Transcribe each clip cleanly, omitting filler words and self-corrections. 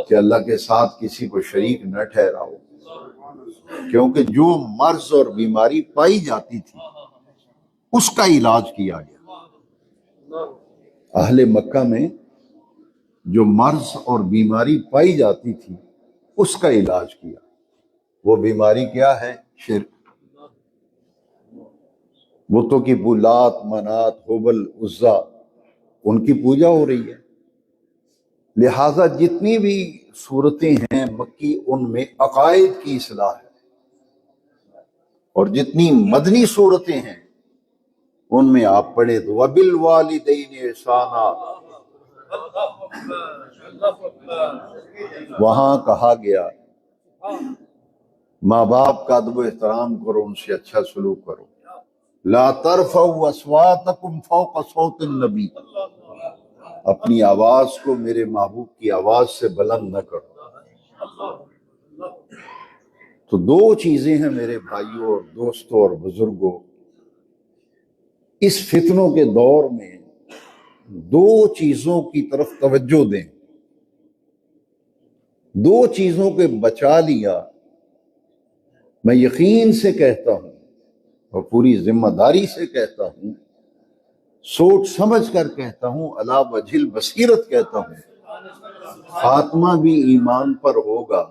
کہ اللہ کے ساتھ کسی کو شریک نہ ٹھہراؤ، کیونکہ جو مرض اور بیماری پائی جاتی تھی اس کا علاج کیا گیا۔ اہل مکہ میں جو مرض اور بیماری پائی جاتی تھی اس کا علاج کیا۔ وہ بیماری کیا ہے؟ شرک۔ بتوں کی لات، منات، حبل، عزا، ان کی پوجا ہو رہی ہے۔ لہٰذا جتنی بھی صورتیں ہیں مکی، ان میں عقائد کی اصلاح ہے، اور جتنی مدنی صورتیں ہیں ان میں آپ پڑھے تو وَبِالْوَالِدَيْنِ احسانا، وہاں کہا گیا ماں باپ کا ادب و احترام کرو، ان سے اچھا سلوک کرو۔ لا ترفعوا اصواتکم فوق صوت النبی، اپنی آواز کو میرے محبوب کی آواز سے بلند نہ کرو۔ تو دو چیزیں ہیں میرے بھائیوں اور دوستوں اور بزرگوں، اس فتنوں کے دور میں دو چیزوں کی طرف توجہ دیں۔ دو چیزوں کے بچا لیا، میں یقین سے کہتا ہوں اور پوری ذمہ داری سے کہتا ہوں، سوچ سمجھ کر کہتا ہوں، علی وجہ البصیرت کہتا ہوں، خاتمہ بھی ایمان پر ہوگا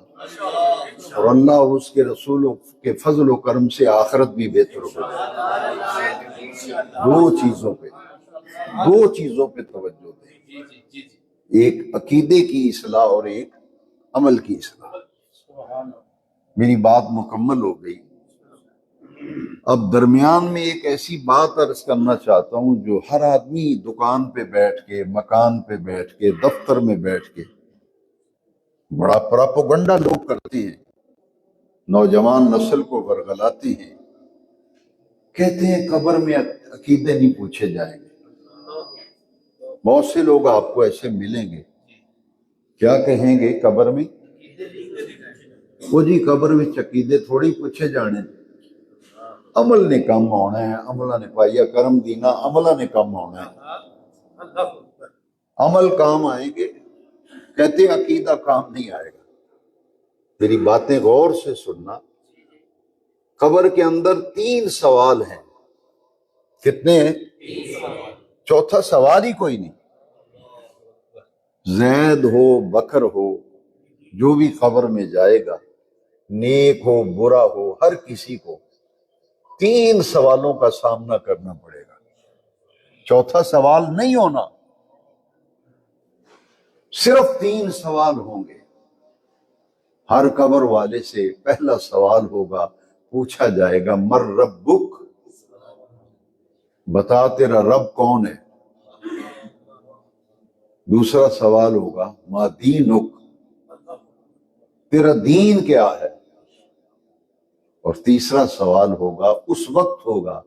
اور اللہ اور اس کے رسولوں کے فضل و کرم سے آخرت بھی بہتر ہوگا۔ دو چیزوں پہ توجہ دیں، ایک عقیدے کی اصلاح اور ایک عمل کی اصلاح۔ میری بات مکمل ہو گئی۔ اب درمیان میں ایک ایسی بات عرض کرنا چاہتا ہوں جو ہر آدمی دکان پہ بیٹھ کے، مکان پہ بیٹھ کے، دفتر میں بیٹھ کے بڑا پراپوگنڈا لوگ کرتے ہیں، نوجوان نسل کو ورغلاتے ہیں، کہتے ہیں قبر میں عقیدے نہیں پوچھے جائیں گے۔ بہت سے لوگ آپ کو ایسے ملیں گے، کیا کہیں گے قبر میں؟ وہ جی قبر میں عقیدے تھوڑی پوچھے جانے، عمل نے کم ہونا ہے، عملہ نے پائیا کرم دینا، عملہ نے کم ہونا ہے، عمل کام آئیں گے، کہتے ہیں عقیدہ کام نہیں آئے گا۔ میری باتیں غور سے سننا، قبر کے اندر 3 سوال ہیں۔ کتنے ہیں؟ چوتھا سوال ہی کوئی نہیں۔ زید ہو، بکر ہو، جو بھی قبر میں جائے گا، نیک ہو برا ہو، ہر کسی کو 3 سوالوں کا سامنا کرنا پڑے گا۔ چوتھا سوال نہیں ہونا، صرف 3 سوال ہوں گے۔ ہر قبر والے سے پہلا سوال ہوگا، پوچھا جائے گا مر ربک، بتا تیرا رب کون ہے۔ دوسرا سوال ہوگا ما دینک، تیرا دین کیا ہے۔ اور تیسرا سوال ہوگا، اس وقت ہوگا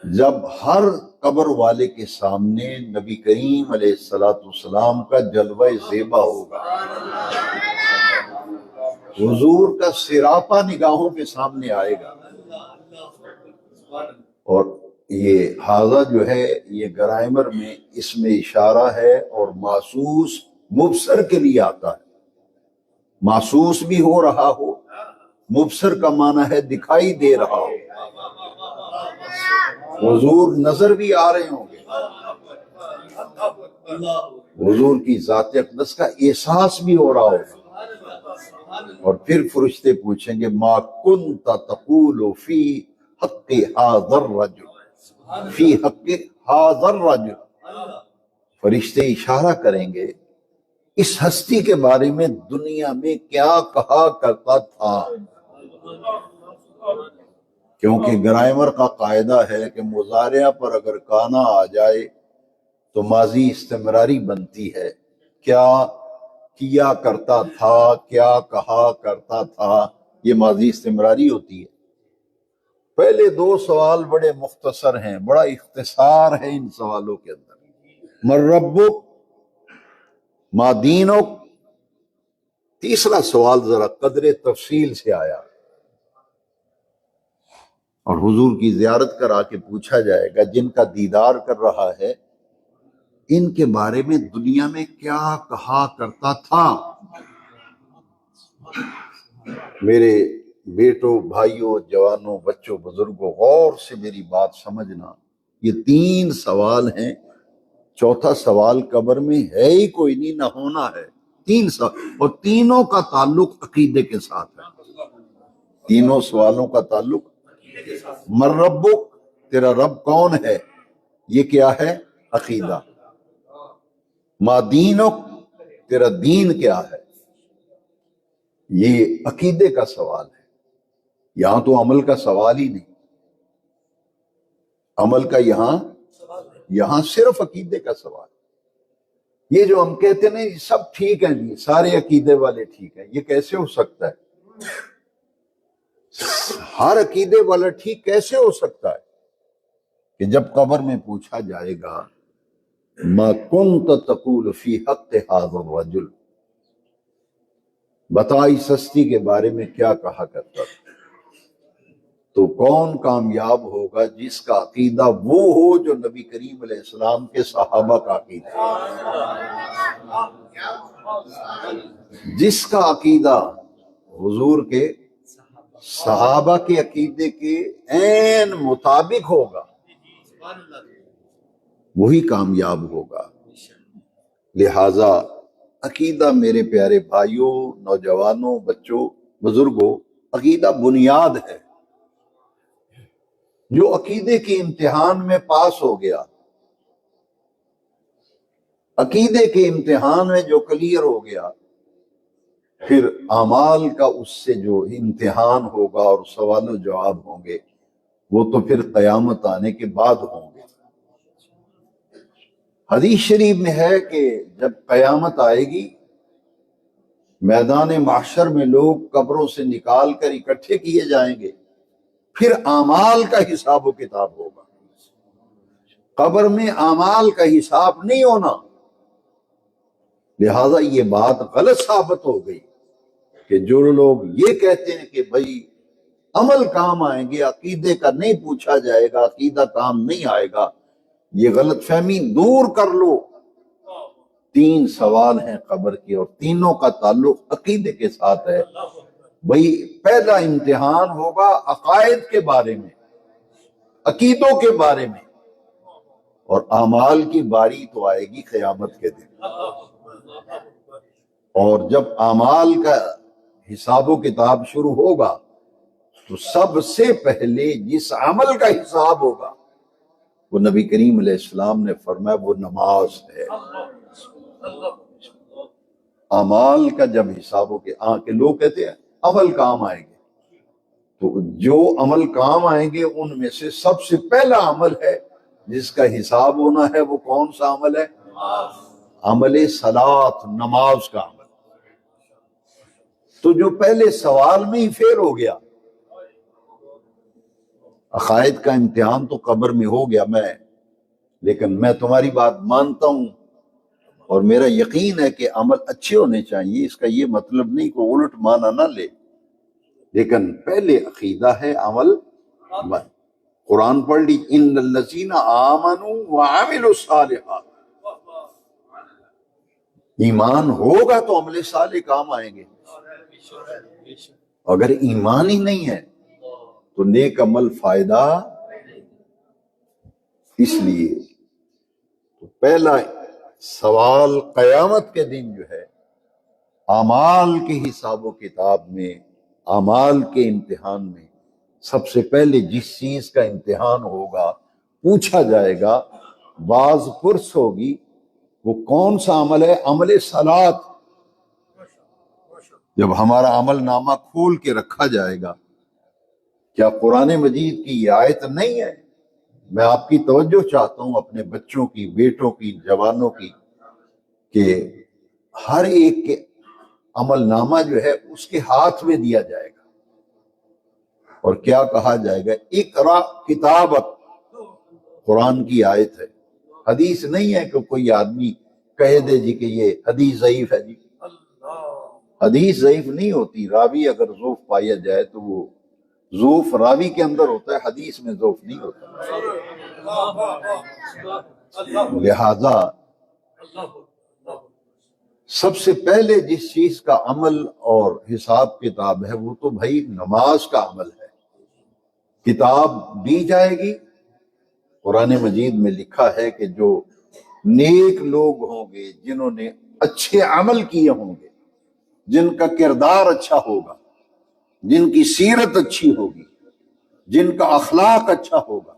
جب ہر قبر والے کے سامنے نبی کریم علیہ السلام کا جلوہ زیبا ہوگا، حضور کا سراپا نگاہوں کے سامنے آئے گا۔ اور یہ حاضہ جو ہے یہ گرائمر میں اس میں اشارہ ہے، اور محسوس مبصر کے لیے آتا ہے۔ محسوس بھی ہو رہا ہو، مبصر کا معنی ہے دکھائی دے رہا ہو، حضور نظر بھی آ رہے ہوں گے، حضور کی ذات اقدس کا احساس بھی ہو رہا ہوگا۔ اور پھر فرشتے پوچھیں گے ما کنت تقول فی حق ھذا الرجل، فی حق ھذا الرجل، فرشتے اشارہ کریں گے اس ہستی کے بارے میں دنیا میں کیا کہا کرتا تھا۔ کیونکہ گرائمر کا قاعدہ ہے کہ مضارع پر اگر کانا آ جائے تو ماضی استمراری بنتی ہے۔ کیا کرتا تھا، کیا کہا کرتا تھا، یہ ماضی استمراری ہوتی ہے۔ پہلے 2 سوال بڑے مختصر ہیں، بڑا اختصار ہے ان سوالوں کے اندر۔ من ربک، ما دینک۔ تیسرا سوال ذرا قدر تفصیل سے آیا، اور حضور کی زیارت کرا کے پوچھا جائے گا جن کا دیدار کر رہا ہے ان کے بارے میں دنیا میں کیا کہا کرتا تھا۔ میرے بیٹوں، بھائیوں، جوانوں، بچوں، بزرگوں، غور سے میری بات سمجھنا، یہ 3 سوال ہیں۔ چوتھا سوال قبر میں ہے ہی کوئی نہیں، نہ ہونا ہے۔ 3 سوال، اور تینوں کا تعلق عقیدے کے ساتھ ہے۔ تینوں سوالوں کا تعلق من ربک، تیرا رب کون ہے، یہ کیا ہے؟ عقیدہ۔ ما دینک، تیرا دین کیا ہے، یہ عقیدے کا سوال ہے۔ یہاں تو عمل کا سوال ہی نہیں، عمل کا یہاں صرف عقیدے کا سوال۔ یہ جو ہم کہتے ہیں نا یہ سب ٹھیک ہیں جی، سارے عقیدے والے ٹھیک ہیں، یہ کیسے ہو سکتا ہے؟ ہر عقیدے والا ٹھیک کیسے ہو سکتا ہے کہ جب قبر میں پوچھا جائے گا ما کنت تقول فی حق ھذا الرجل، بتا اس ہستی کے بارے میں کیا کہا کرتا تھا، تو کون کامیاب ہوگا؟ جس کا عقیدہ وہ ہو جو نبی کریم علیہ السلام کے صحابہ کا عقیدہ، جس کا عقیدہ حضور کے صحابہ کے عقیدے کے عین مطابق ہوگا، وہی کامیاب ہوگا۔ لہذا عقیدہ میرے پیارے بھائیوں، نوجوانوں، بچوں، بزرگوں، عقیدہ بنیاد ہے۔ جو عقیدے کے امتحان میں پاس ہو گیا، عقیدے کے امتحان میں جو کلیئر ہو گیا، پھر اعمال کا اس سے جو امتحان ہوگا اور سوال و جواب ہوں گے، وہ تو پھر قیامت آنے کے بعد ہوں گے۔ حدیث شریف میں ہے کہ جب قیامت آئے گی، میدان محشر میں لوگ قبروں سے نکال کر اکٹھے کیے جائیں گے، پھر اعمال کا حساب و کتاب ہوگا۔ قبر میں اعمال کا حساب نہیں ہونا۔ لہذا یہ بات غلط ثابت ہو گئی کہ جو لوگ یہ کہتے ہیں کہ بھائی عمل کام آئیں گے، عقیدے کا نہیں پوچھا جائے گا، عقیدہ کام نہیں آئے گا، یہ غلط فہمی دور کر لو۔ 3 سوال ہیں قبر کے، اور تینوں کا تعلق عقیدے کے ساتھ ہے۔ بھئی پہلا امتحان ہوگا عقائد کے بارے میں، عقیدوں کے بارے میں، اور اعمال کی باری تو آئے گی قیامت کے دن۔ اور جب اعمال کا حساب و کتاب شروع ہوگا تو سب سے پہلے جس عمل کا حساب ہوگا وہ نبی کریم علیہ السلام نے فرمایا وہ نماز ہے۔ اعمال کا جب حساب ہو کہ لوگ کہتے ہیں عمل کام آئیں گے، تو جو عمل کام آئیں گے ان میں سے سب سے پہلا عمل ہے جس کا حساب ہونا ہے، وہ کون سا عمل ہے؟ عمل صلاۃ، نماز کا عمل۔ تو جو پہلے سوال میں ہی فیل ہو گیا، عقائد کا امتحان تو قبر میں ہو گیا، لیکن میں تمہاری بات مانتا ہوں اور میرا یقین ہے کہ عمل اچھے ہونے چاہیے، اس کا یہ مطلب نہیں کہ الٹ مانا نہ لے، لیکن پہلے عقیدہ ہے، عمل قرآن پڑھ لی، ان الذین آمنوا وعملوا الصالحات، ایمان ہوگا تو عمل صالح کام آئیں گے۔ اگر ایمان ہی نہیں ہے تو نیک عمل فائدہ، اس لیے تو پہلا سوال قیامت کے دن جو ہے اعمال کے حساب و کتاب میں، اعمال کے امتحان میں سب سے پہلے جس چیز کا امتحان ہوگا، پوچھا جائے گا، باز پرس ہوگی، وہ کون سا عمل ہے؟ عمل صلاۃ۔ جب ہمارا عمل نامہ کھول کے رکھا جائے گا، کیا قرآن مجید کی یہ آیت نہیں ہے؟ میں آپ کی توجہ چاہتا ہوں، اپنے بچوں کی، بیٹوں کی، جوانوں کی، کہ ہر ایک کے عمل نامہ جو ہے اس کے ہاتھ میں دیا جائے گا، اور کیا کہا جائے گا؟ اقرا کتابک، قرآن کی آیت ہے، حدیث نہیں ہے کہ کوئی آدمی کہہ دے جی کہ یہ حدیث ضعیف ہے۔ جی حدیث ضعیف نہیں ہوتی، راوی اگر ضعف پایا جائے تو وہ ضعف راوی کے اندر ہوتا ہے، حدیث میں ضعف نہیں ہوتا۔ لہذا سب سے پہلے جس چیز کا عمل اور حساب کتاب ہے وہ تو بھائی نماز کا عمل ہے. کتاب دی جائے گی. قرآن مجید میں لکھا ہے کہ جو نیک لوگ ہوں گے، جنہوں نے اچھے عمل کیے ہوں گے، جن کا کردار اچھا ہوگا، جن کی سیرت اچھی ہوگی، جن کا اخلاق اچھا ہوگا،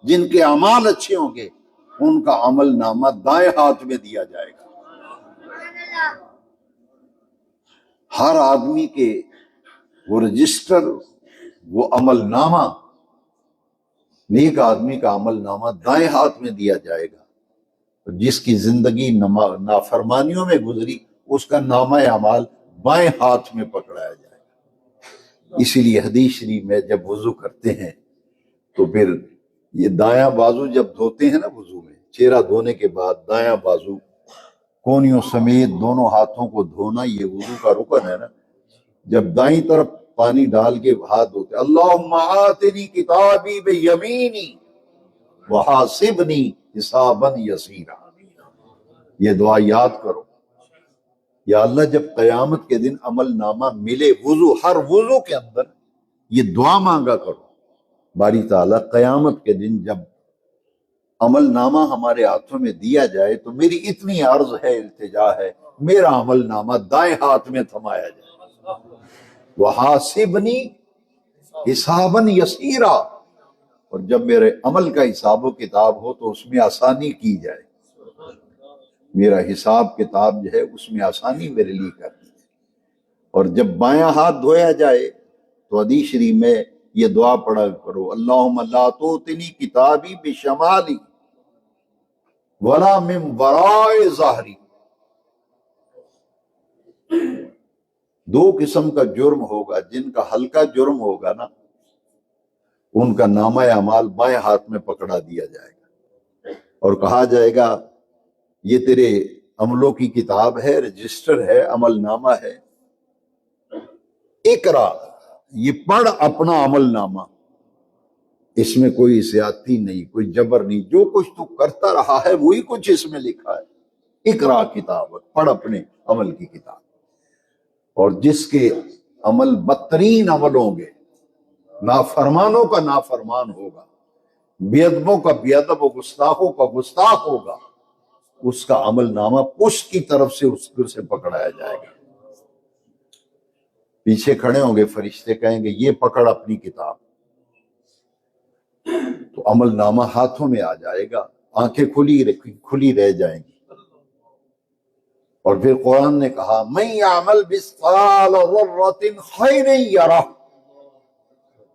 جن کے اعمال اچھے ہوں گے، ان کا عمل نامہ دائیں ہاتھ میں دیا جائے گا. ہر آدمی کے وہ رجسٹر، وہ عمل نامہ، نیک آدمی کا عمل نامہ دائیں ہاتھ میں دیا جائے گا. جس کی زندگی نافرمانیوں میں گزری، اس کا نامہ اعمال بائیں ہاتھ میں پکڑایا جائے گا. اسی لیے حدیث شریف میں جب وضو کرتے ہیں تو پھر یہ دایاں بازو جب دھوتے ہیں نا وضو میں، چہرہ دھونے کے بعد دایاں بازو کونیوں سمیت دونوں ہاتھوں کو دھونا، یہ وضو کا رکن ہے نا. جب دائیں طرف پانی ڈال کے ہاتھ دھوتے، اللہم آتنی کتابی بیمینی وحاسبنی حسابا یسیرا، یہ دعا یاد کرو. یا اللہ جب قیامت کے دن عمل نامہ ملے، وضو، ہر وضو کے اندر یہ دعا مانگا کرو، باری تعالیٰ قیامت کے دن جب عمل نامہ ہمارے ہاتھوں میں دیا جائے تو میری اتنی عرض ہے، التجا ہے، میرا عمل نامہ دائیں ہاتھ میں تھمایا جائے. وحاسبنی حسابا یسیرا، اور جب میرے عمل کا حساب و کتاب ہو تو اس میں آسانی کی جائے، میرا حساب کتاب جو ہے اس میں آسانی میرے لیے کر دی جائے. اور جب بایاں ہاتھ دھویا جائے تو حدیث شریف میں یہ دعا پڑھا کرو، اللہم لا توتنی کتابی بشمالی ولا من وراء ظہری. دو قسم کا جرم ہوگا، جن کا ہلکا جرم ہوگا نا، ان کا نامہ اعمال بائیں ہاتھ میں پکڑا دیا جائے گا اور کہا جائے گا یہ تیرے عملوں کی کتاب ہے، رجسٹر ہے، عمل نامہ ہے، اقرا، یہ پڑھ اپنا عمل نامہ. اس میں کوئی زیادتی نہیں، کوئی جبر نہیں، جو کچھ تو کرتا رہا ہے وہی کچھ اس میں لکھا ہے. اقرا کتاب، پڑھ اپنے عمل کی کتاب. اور جس کے عمل بدترین عمل ہوں گے، نافرمانوں کا نافرمان ہوگا، بے ادبوں کا بے ادب و گستاخوں کا گستاخ ہوگا، اس کا عمل نامہ پشت کی طرف سے اس سے پکڑایا جائے گا. پیچھے کھڑے ہوں گے فرشتے، کہیں گے یہ پکڑ اپنی کتاب، تو عمل نامہ ہاتھوں میں آ جائے گا، آنکھیں کھلی رہ جائیں گی. اور پھر قرآن نے کہا من یعمل مثقال ذرۃ خیر یرہ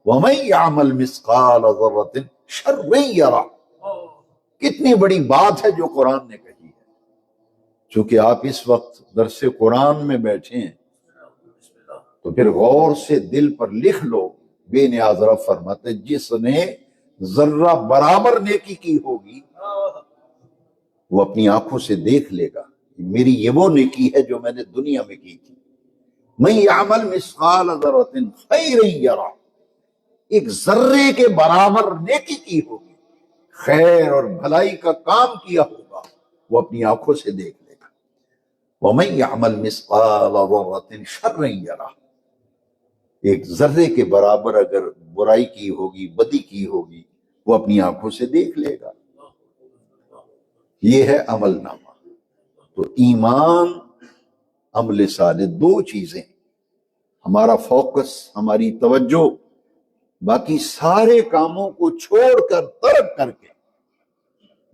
ومن یعمل مثقال ذرۃ شر یرہ. کتنی بڑی بات ہے جو قرآن نے کہی ہے. چونکہ آپ اس وقت درس قرآن میں بیٹھے ہیں تو پھر غور سے دل پر لکھ لو. بے نیاز رب فرماتے جس نے ذرہ برابر نیکی کی ہوگی وہ اپنی آنکھوں سے دیکھ لے گا، میری یہ وہ نیکی ہے جو میں نے دنیا میں کی تھی. من یعمل مثقال ذرۃ خیر یرہ، ایک ذرے کے برابر نیکی کی ہوگی، خیر اور بھلائی کا کام کیا ہوگا، وہ اپنی آنکھوں سے دیکھ لے گا. ومن یعمل مثقال ذرۃ شر یرہ، ایک ذرے کے برابر اگر برائی کی ہوگی، بدی کی ہوگی، وہ اپنی آنکھوں سے دیکھ لے گا. یہ ہے عمل نامہ. تو ایمان، عمل صالح، دو چیزیں، ہمارا فوکس، ہماری توجہ باقی سارے کاموں کو چھوڑ کر، ترک کر کے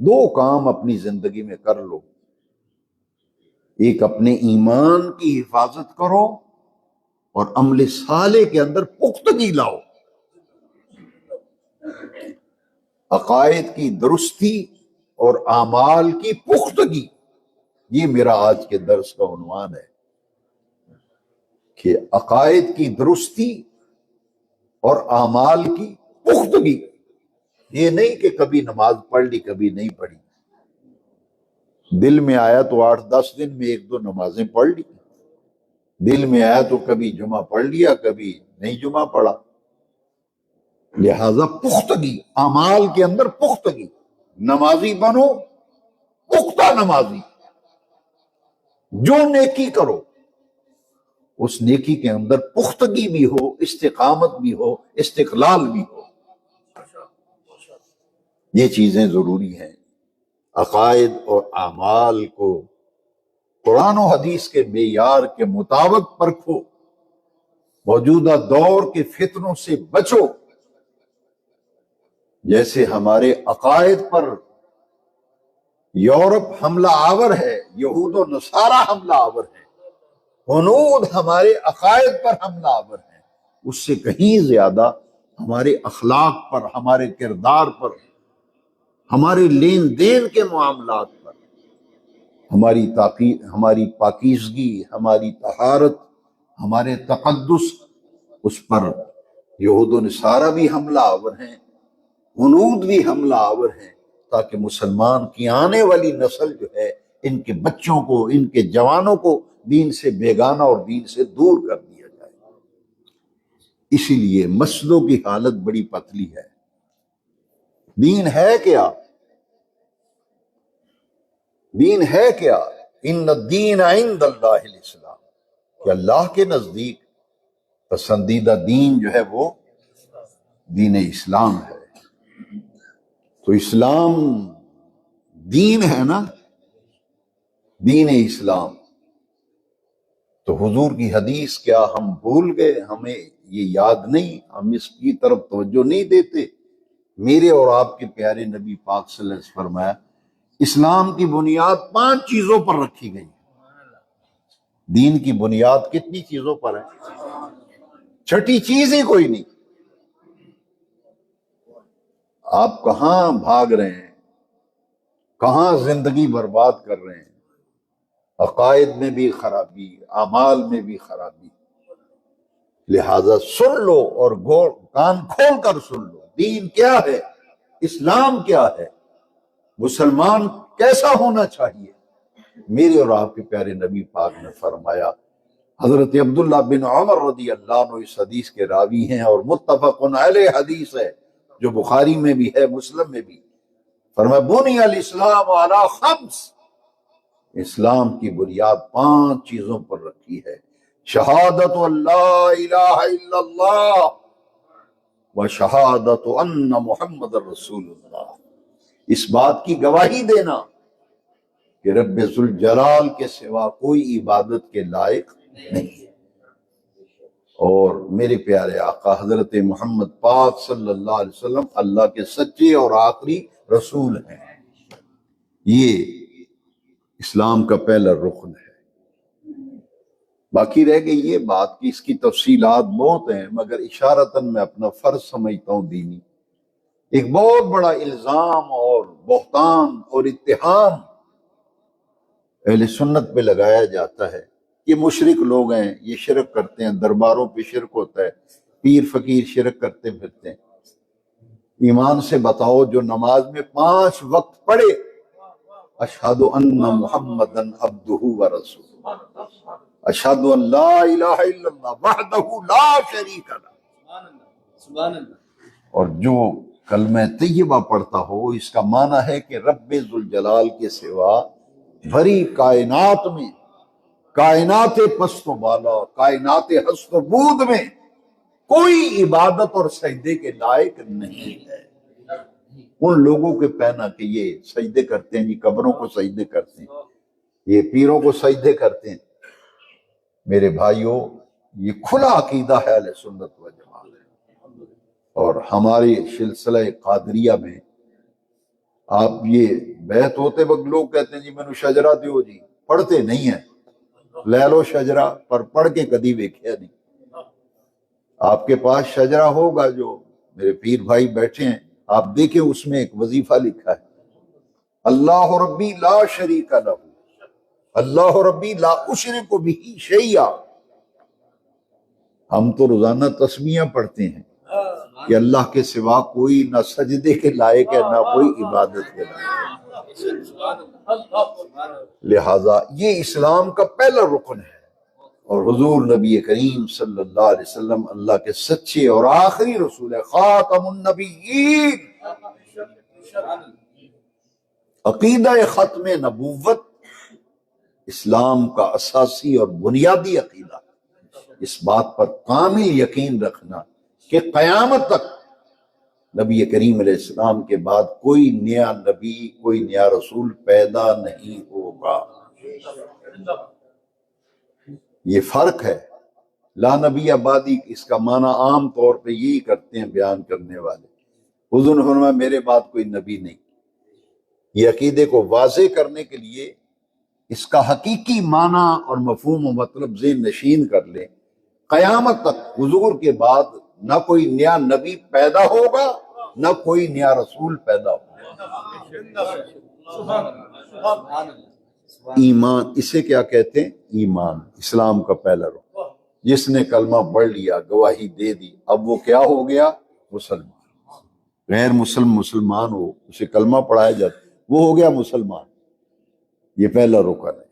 دو کام اپنی زندگی میں کر لو. ایک اپنے ایمان کی حفاظت کرو اور عمل صالح کے اندر پختگی لاؤ. عقائد کی درستی اور اعمال کی پختگی، یہ میرا آج کے درس کا عنوان ہے کہ عقائد کی درستی اور اعمال کی پختگی. یہ نہیں کہ کبھی نماز پڑھ لی کبھی نہیں پڑھی، دل میں آیا تو 8-10 دن میں 1-2 نمازیں پڑھ لی، دل میں آیا تو کبھی جمعہ پڑھ لیا کبھی نہیں جمعہ پڑھا. لہذا پختگی، اعمال کے اندر پختگی. نمازی بنو، پختہ نمازی. جو نیکی کرو اس نیکی کے اندر پختگی بھی ہو، استقامت بھی ہو، استقلال بھی ہو۔ یہ چیزیں ضروری ہیں۔ عقائد اور اعمال کو قرآن و حدیث کے معیار کے مطابق پرکھو، موجودہ دور کے فتنوں سے بچو۔ جیسے ہمارے عقائد پر یورپ حملہ آور ہے، یہود و نصارہ حملہ آور ہے، ہنود ہمارے عقائد پر حملہ آور ہیں، اس سے کہیں زیادہ ہمارے اخلاق پر، ہمارے کردار پر، ہمارے لین دین کے معاملات پر، ہماری پاکیزگی، ہماری طہارت، ہمارے تقدس، اس پر یہود و نصارہ بھی حملہ آور ہیں، ہنود بھی حملہ آور ہیں، تاکہ مسلمان کی آنے والی نسل جو ہے، ان کے بچوں کو، ان کے جوانوں کو دین سے بیگانہ اور دین سے دور کر دیا جائے۔ اسی لیے مسجدوں کی حالت بڑی پتلی ہے۔ دین ہے کیا؟ دین ہے کیا؟ ان الدین عند اللہ الاسلام، کہ اللہ کے نزدیک پسندیدہ دین جو ہے وہ دین اسلام ہے۔ تو اسلام دین ہے نا، دین اسلام۔ تو حضور کی حدیث کیا ہم بھول گئے؟ ہمیں یہ یاد نہیں، ہم اس کی طرف توجہ نہیں دیتے؟ میرے اور آپ کے پیارے نبی پاک صلی اللہ علیہ وسلم فرمایا، اسلام کی بنیاد 5 چیزوں پر رکھی گئی۔ دین کی بنیاد کتنی چیزوں پر ہے؟ 6ٹھی چیز ہی کوئی نہیں۔ آپ کہاں بھاگ رہے ہیں؟ کہاں زندگی برباد کر رہے ہیں؟ عقائد میں بھی خرابی، اعمال میں بھی خرابی۔ لہذا سن لو اور کان کھول کر سن لو، دین کیا ہے، اسلام کیا ہے، مسلمان کیسا ہونا چاہیے۔ میرے اور آپ کے پیارے نبی پاک نے فرمایا، حضرت عبداللہ بن عمر رضی اللہ عنہ اس حدیث کے راوی ہیں اور متفق علیہ حدیث ہے، جو بخاری میں بھی ہے، مسلم میں بھی۔ فرمایا، بنی الاسلام علی 5، اسلام کی بنیاد 5 چیزوں پر رکھی ہے۔ شہادت اللہ الہ الا اللہ و شہادت ان محمد رسول اللہ، اس بات کی گواہی دینا کہ رب ذوالجلال کے سوا کوئی عبادت کے لائق نہیں ہے، اور میرے پیارے آقا حضرت محمد پاک صلی اللہ علیہ وسلم اللہ کے سچے اور آخری رسول ہیں۔ یہ اسلام کا پہلا رکن ہے۔ باقی رہ گئی یہ بات کہ اس کی تفصیلات بہت ہیں، مگر اشارتاً میں اپنا فرض سمجھتا ہوں دینی، ایک بہت بڑا الزام اور بہتان اور اتہام اہل سنت پہ لگایا جاتا ہے۔ یہ مشرک لوگ ہیں، یہ شرک کرتے ہیں، درباروں پہ شرک ہوتا ہے، پیر فقیر شرک کرتے پھرتے ہیں۔ ایمان سے بتاؤ، جو نماز میں 5 وقت پڑھے، اشہد ان محمدن عبدہ ورسولہ، اشہد ان لا الہ الا اللہ وحدہ لا شریک لہ، اور جو کلمہ طیبہ پڑھتا ہو، اس کا معنی ہے کہ رب ذوالجلال کے سوا بھری کائنات میں، کائنات پست و بالا، کائنات ہست و بود میں کوئی عبادت اور سجدے کے لائق نہیں ہے۔ ان لوگوں کے پہنا کہ یہ سجدے کرتے ہیں، یہ قبروں کو سجدے کرتے ہیں، یہ پیروں کو سجدے کرتے ہیں، میرے بھائیوں، یہ کھلا عقیدہ ہے اہل سنت و جماعت۔ اور ہمارے سلسلہ قادریہ میں آپ یہ بیعت ہوتے وقت لوگ کہتے ہیں جی مینوں شجرہ دیو، جی پڑھتے نہیں ہیں، لے لو شجرہ، پر پڑھ کے کدی ویکھیا نہیں۔ آپ کے پاس شجرہ ہوگا، جو میرے پیر بھائی بیٹھے ہیں، آپ دیکھیں اس میں ایک وظیفہ لکھا ہے، اللہ ربی لا شریک لہ، اللہ ربی لا اشرک بہ شیئا۔ ہم تو روزانہ تسبیحاں پڑھتے ہیں کہ اللہ کے سوا کوئی نہ سجدے کے لائق ہے، نہ کوئی عبادت کے لائق ہے۔ لہذا یہ اسلام کا پہلا رکن ہے، اور حضور نبی کریم صلی اللہ علیہ وسلم اللہ کے سچے اور آخری رسول ہے، خاتم النبیین۔ عقیدہ ختم نبوت اسلام کا اساسی اور بنیادی عقیدہ، اس بات پر کامل یقین رکھنا کہ قیامت تک نبی کریم علیہ السلام کے بعد کوئی نیا نبی، کوئی نیا رسول پیدا نہیں ہوگا۔ یہ فرق ہے۔ لا نبی آبادی، اس کا معنی عام طور پہ یہی کرتے ہیں بیان کرنے والے۔ حضور نے فرمایا میرے بعد کوئی نبی نہیں۔ یہ عقیدے کو واضح کرنے کے لیے اس کا حقیقی معنی اور مفہوم و مطلب ذہن نشین کر لیں۔ قیامت تک حضور کے بعد نہ کوئی نیا نبی پیدا ہوگا، نہ کوئی نیا رسول پیدا ہوگا۔ ایمان، اسے کیا کہتے ہیں؟ ایمان، اسلام کا پہلا رکن۔ جس نے کلمہ پڑھ لیا، گواہی دے دی، اب وہ کیا ہو گیا؟ مسلمان۔ غیر مسلمان ہو، اسے کلمہ پڑھایا جاتا، وہ ہو گیا مسلمان۔ یہ پہلا رکن ہے۔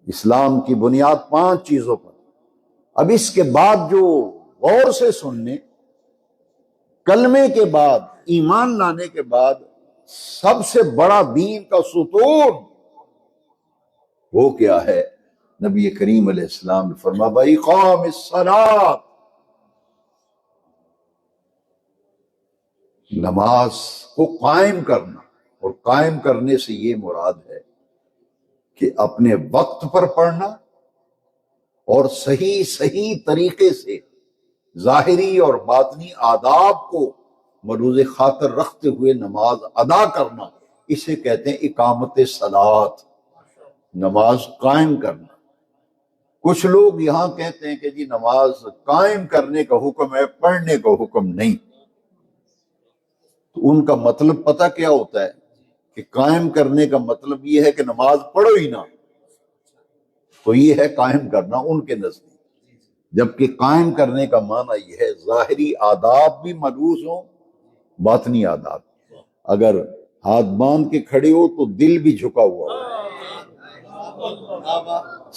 اسلام کی بنیاد 5 چیزوں پر۔ اب اس کے بعد جو غور سے سننے، کلمے کے بعد، ایمان لانے کے بعد سب سے بڑا دین کا ستون وہ کیا ہے؟ نبی کریم علیہ السلام نے فرمایا بِإِقَامِ الصَّلَاةِ، نماز کو قائم کرنا۔ اور قائم کرنے سے یہ مراد ہے کہ اپنے وقت پر پڑھنا اور صحیح طریقے سے ظاہری اور باطنی آداب کو ملحوظ خاطر رکھتے ہوئے نماز ادا کرنا، اسے کہتے ہیں اقامت صلاۃ، نماز قائم کرنا۔ کچھ لوگ یہاں کہتے ہیں کہ جی نماز قائم کرنے کا حکم ہے، پڑھنے کا حکم نہیں۔ تو ان کا مطلب پتہ کیا ہوتا ہے کہ قائم کرنے کا مطلب یہ ہے کہ نماز پڑھو ہی نہ، تو یہ ہے قائم کرنا ان کے نزدیک۔ جبکہ قائم کرنے کا معنی یہ ہے ظاہری آداب بھی ملحوظ ہوں، باطنی آداب۔ اگر ہاتھ باندھ کے کھڑے ہو تو دل بھی جھکا ہوا ہو،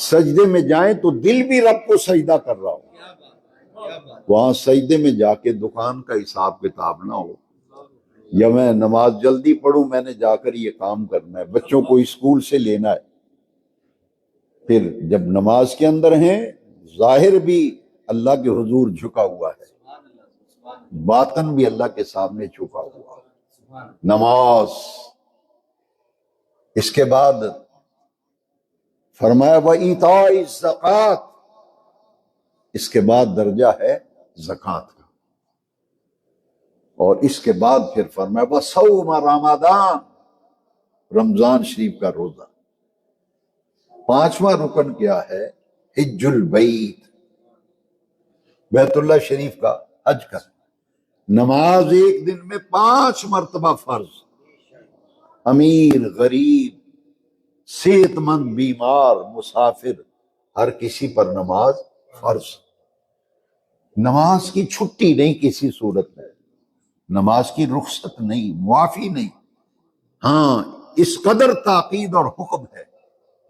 سجدے میں جائیں تو دل بھی رب کو سجدہ کر رہا ہو، وہاں سجدے میں جا کے دکان کا حساب کتاب نہ ہو، یا میں نماز جلدی پڑھوں، میں نے جا کر یہ کام کرنا ہے، بچوں کو اسکول سے لینا ہے۔ پھر جب نماز کے اندر ہیں، ظاہر بھی اللہ کے حضور جھکا ہوا ہے، باطن بھی اللہ کے سامنے جھکا ہوا ہے۔ نماز، اس کے بعد فرمایا وَإِيتَاءِ الزَّكَاةِ، اس کے بعد درجہ ہے زکوٰۃ کا، اور اس کے بعد پھر فرمایا وَصَوْمَ رمضان، رمضان شریف کا روزہ۔ 5واں رکن کیا ہے؟ حج البیت، بیت اللہ شریف کا حج کر۔ نماز ایک دن میں 5 مرتبہ فرض، امیر، غریب، صحت مند، بیمار، مسافر، ہر کسی پر نماز فرض۔ نماز کی چھٹی نہیں کسی صورت میں، نماز کی رخصت نہیں، معافی نہیں۔ ہاں، اس قدر تاکید اور حکم ہے،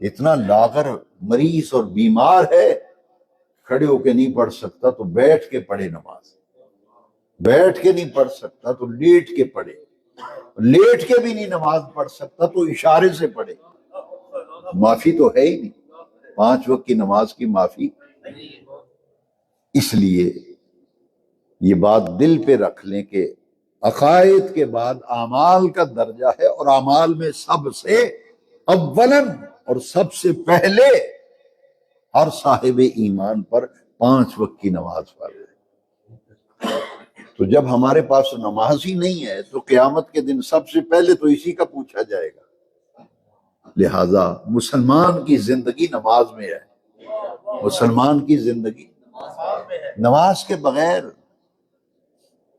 اتنا لاغر مریض اور بیمار ہے، کھڑے ہو کے نہیں پڑھ سکتا تو بیٹھ کے پڑھے نماز، بیٹھ کے نہیں پڑھ سکتا تو لیٹ کے پڑھے، لیٹ کے بھی نہیں نماز پڑھ سکتا تو اشارے سے پڑھے۔ معافی تو ہے ہی نہیں، 5 وقت کی نماز کی معافی۔ اس لیے یہ بات دل پہ رکھ لیں کہ عقائد کے بعد اعمال کا درجہ ہے، اور اعمال میں سب سے اولاً اور سب سے پہلے ہر صاحب ایمان پر 5 وقت کی نماز فرض ہے۔ تو جب ہمارے پاس نماز ہی نہیں ہے تو قیامت کے دن سب سے پہلے تو اسی کا پوچھا جائے گا۔ لہذا مسلمان کی زندگی نماز میں ہے، مسلمان کی زندگی نماز کے بغیر،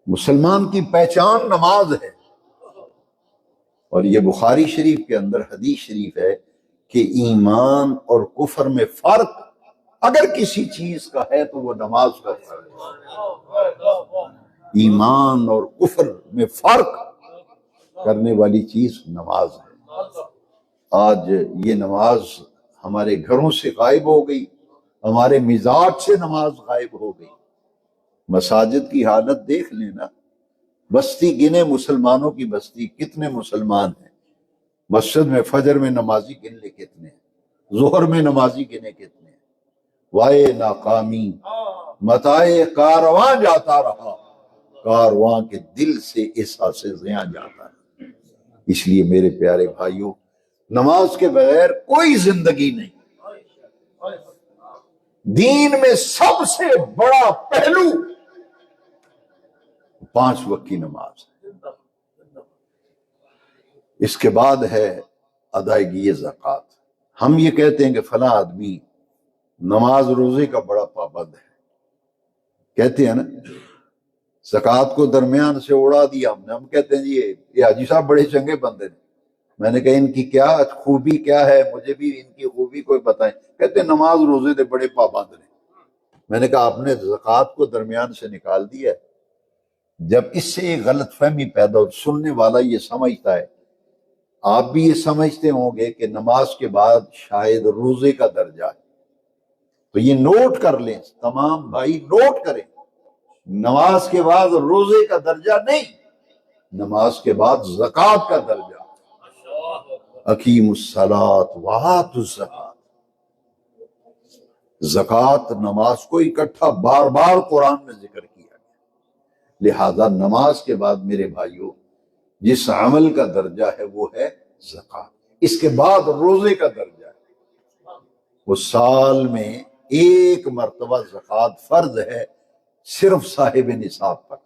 مسلمان کی پہچان نماز ہے۔ اور یہ بخاری شریف کے اندر حدیث شریف ہے کہ ایمان اور کفر میں فرق اگر کسی چیز کا ہے تو وہ نماز کا فرق ہے۔ ایمان اور کفر میں فرق کرنے والی چیز نماز ہے۔ آج یہ نماز ہمارے گھروں سے غائب ہو گئی، ہمارے مزاج سے نماز غائب ہو گئی۔ مساجد کی حالت دیکھ لینا، بستی گنے مسلمانوں کی بستی، کتنے مسلمان ہیں؟ مسجد میں فجر میں نمازی گن لے کتنے ہیں؟ ظہر میں نمازی گنے کتنے ہیں؟ وائے ناکامی متائے کارواں جاتا رہا، کارواں کے دل سے احساس زیاں جاتا رہا۔ اس لیے میرے پیارے بھائیوں، نماز کے بغیر کوئی زندگی نہیں۔ دین میں سب سے بڑا پہلو 5 وقت کی نماز ہے، اس کے بعد ہے ادائیگی زکوٰۃ۔ ہم یہ کہتے ہیں کہ فلاں آدمی نماز روزے کا بڑا پابند ہے، کہتے ہیں نا، زکوٰۃ کو درمیان سے اڑا دیا ہم نے۔ ہم کہتے ہیں جی یہ حاجی صاحب بڑے چنگے بندے ہیں۔ میں نے کہا ان کی کیا خوبی کیا ہے، مجھے بھی ان کی خوبی کوئی بتائیں۔ کہتے ہیں نماز روزے دے بڑے پابند ہیں۔ میں نے کہا آپ نے زکوٰۃ کو درمیان سے نکال دیا ہے۔ جب اس سے ایک غلط فہمی پیدا ہو، سننے والا یہ سمجھتا ہے، آپ بھی یہ سمجھتے ہوں گے کہ نماز کے بعد شاید روزے کا درجہ ہے، تو یہ نوٹ کر لیں، تمام بھائی نوٹ کریں، نماز کے بعد روزے کا درجہ نہیں، نماز کے بعد زکوٰۃ کا درجہ۔ اقیموا الصلاۃ وآتوا الزکوٰۃ، زکوٰۃ نماز کو اکٹھا بار بار قرآن میں ذکر کیا گیا۔ لہذا نماز کے بعد میرے بھائیوں جس عمل کا درجہ ہے وہ ہے زکوٰۃ، اس کے بعد روزے کا درجہ ہے۔ وہ سال میں ایک مرتبہ زکوٰۃ فرض ہے صرف صاحب نصاب پر،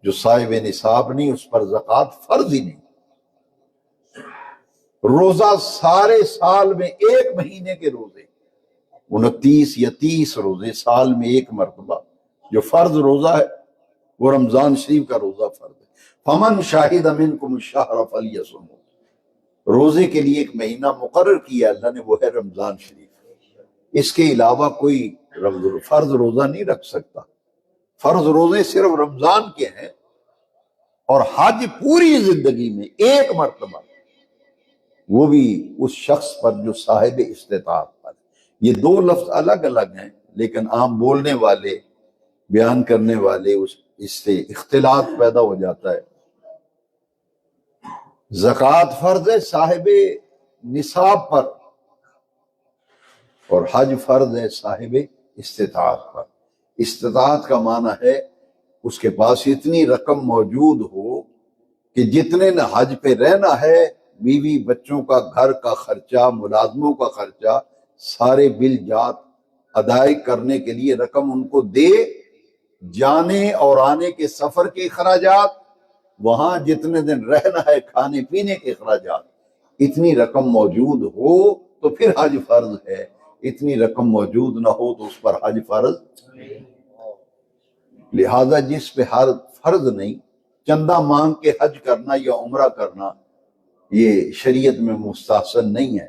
جو صاحب نصاب نہیں اس پر زکوٰۃ فرض ہی نہیں۔ روزہ سارے سال میں ایک مہینے کے روزے 29 یا 30 روزے سال میں ایک مرتبہ جو فرض روزہ ہے وہ رمضان شریف کا روزہ فرض ہے۔ فمن شاہد منکم الشہر فلیصمہ، روزے کے لیے ایک مہینہ مقرر کیا اللہ نے، وہ ہے رمضان شریف۔ اس کے علاوہ کوئی فرض روزہ نہیں رکھ سکتا۔ فرض روزے صرف رمضان کے ہیں، اور حج پوری زندگی میں ایک مرتبہ، وہ بھی اس شخص پر جو صاحب استطاعت پر۔ یہ دو لفظ الگ الگ ہیں، لیکن عام بولنے والے، بیان کرنے والے اس سے اختلاط پیدا ہو جاتا ہے۔ زکوٰۃ فرض ہے صاحب نصاب پر، اور حج فرض ہے صاحب استطاعت پر۔ استطاعت کا معنی ہے اس کے پاس اتنی رقم موجود ہو کہ جتنے نہ حج پہ رہنا ہے، بیوی بچوں کا، گھر کا خرچہ، ملازموں کا خرچہ، سارے بل جات ادائی کرنے کے لیے رقم ان کو دے، جانے اور آنے کے سفر کے اخراجات، وہاں جتنے دن رہنا ہے کھانے پینے کے اخراجات، اتنی رقم موجود ہو تو پھر حج فرض ہے۔ اتنی رقم موجود نہ ہو تو اس پر حج فرض۔ لہذا جس پہ حج فرض نہیں، چندہ مانگ کے حج کرنا یا عمرہ کرنا، یہ شریعت میں مستحسن نہیں ہے،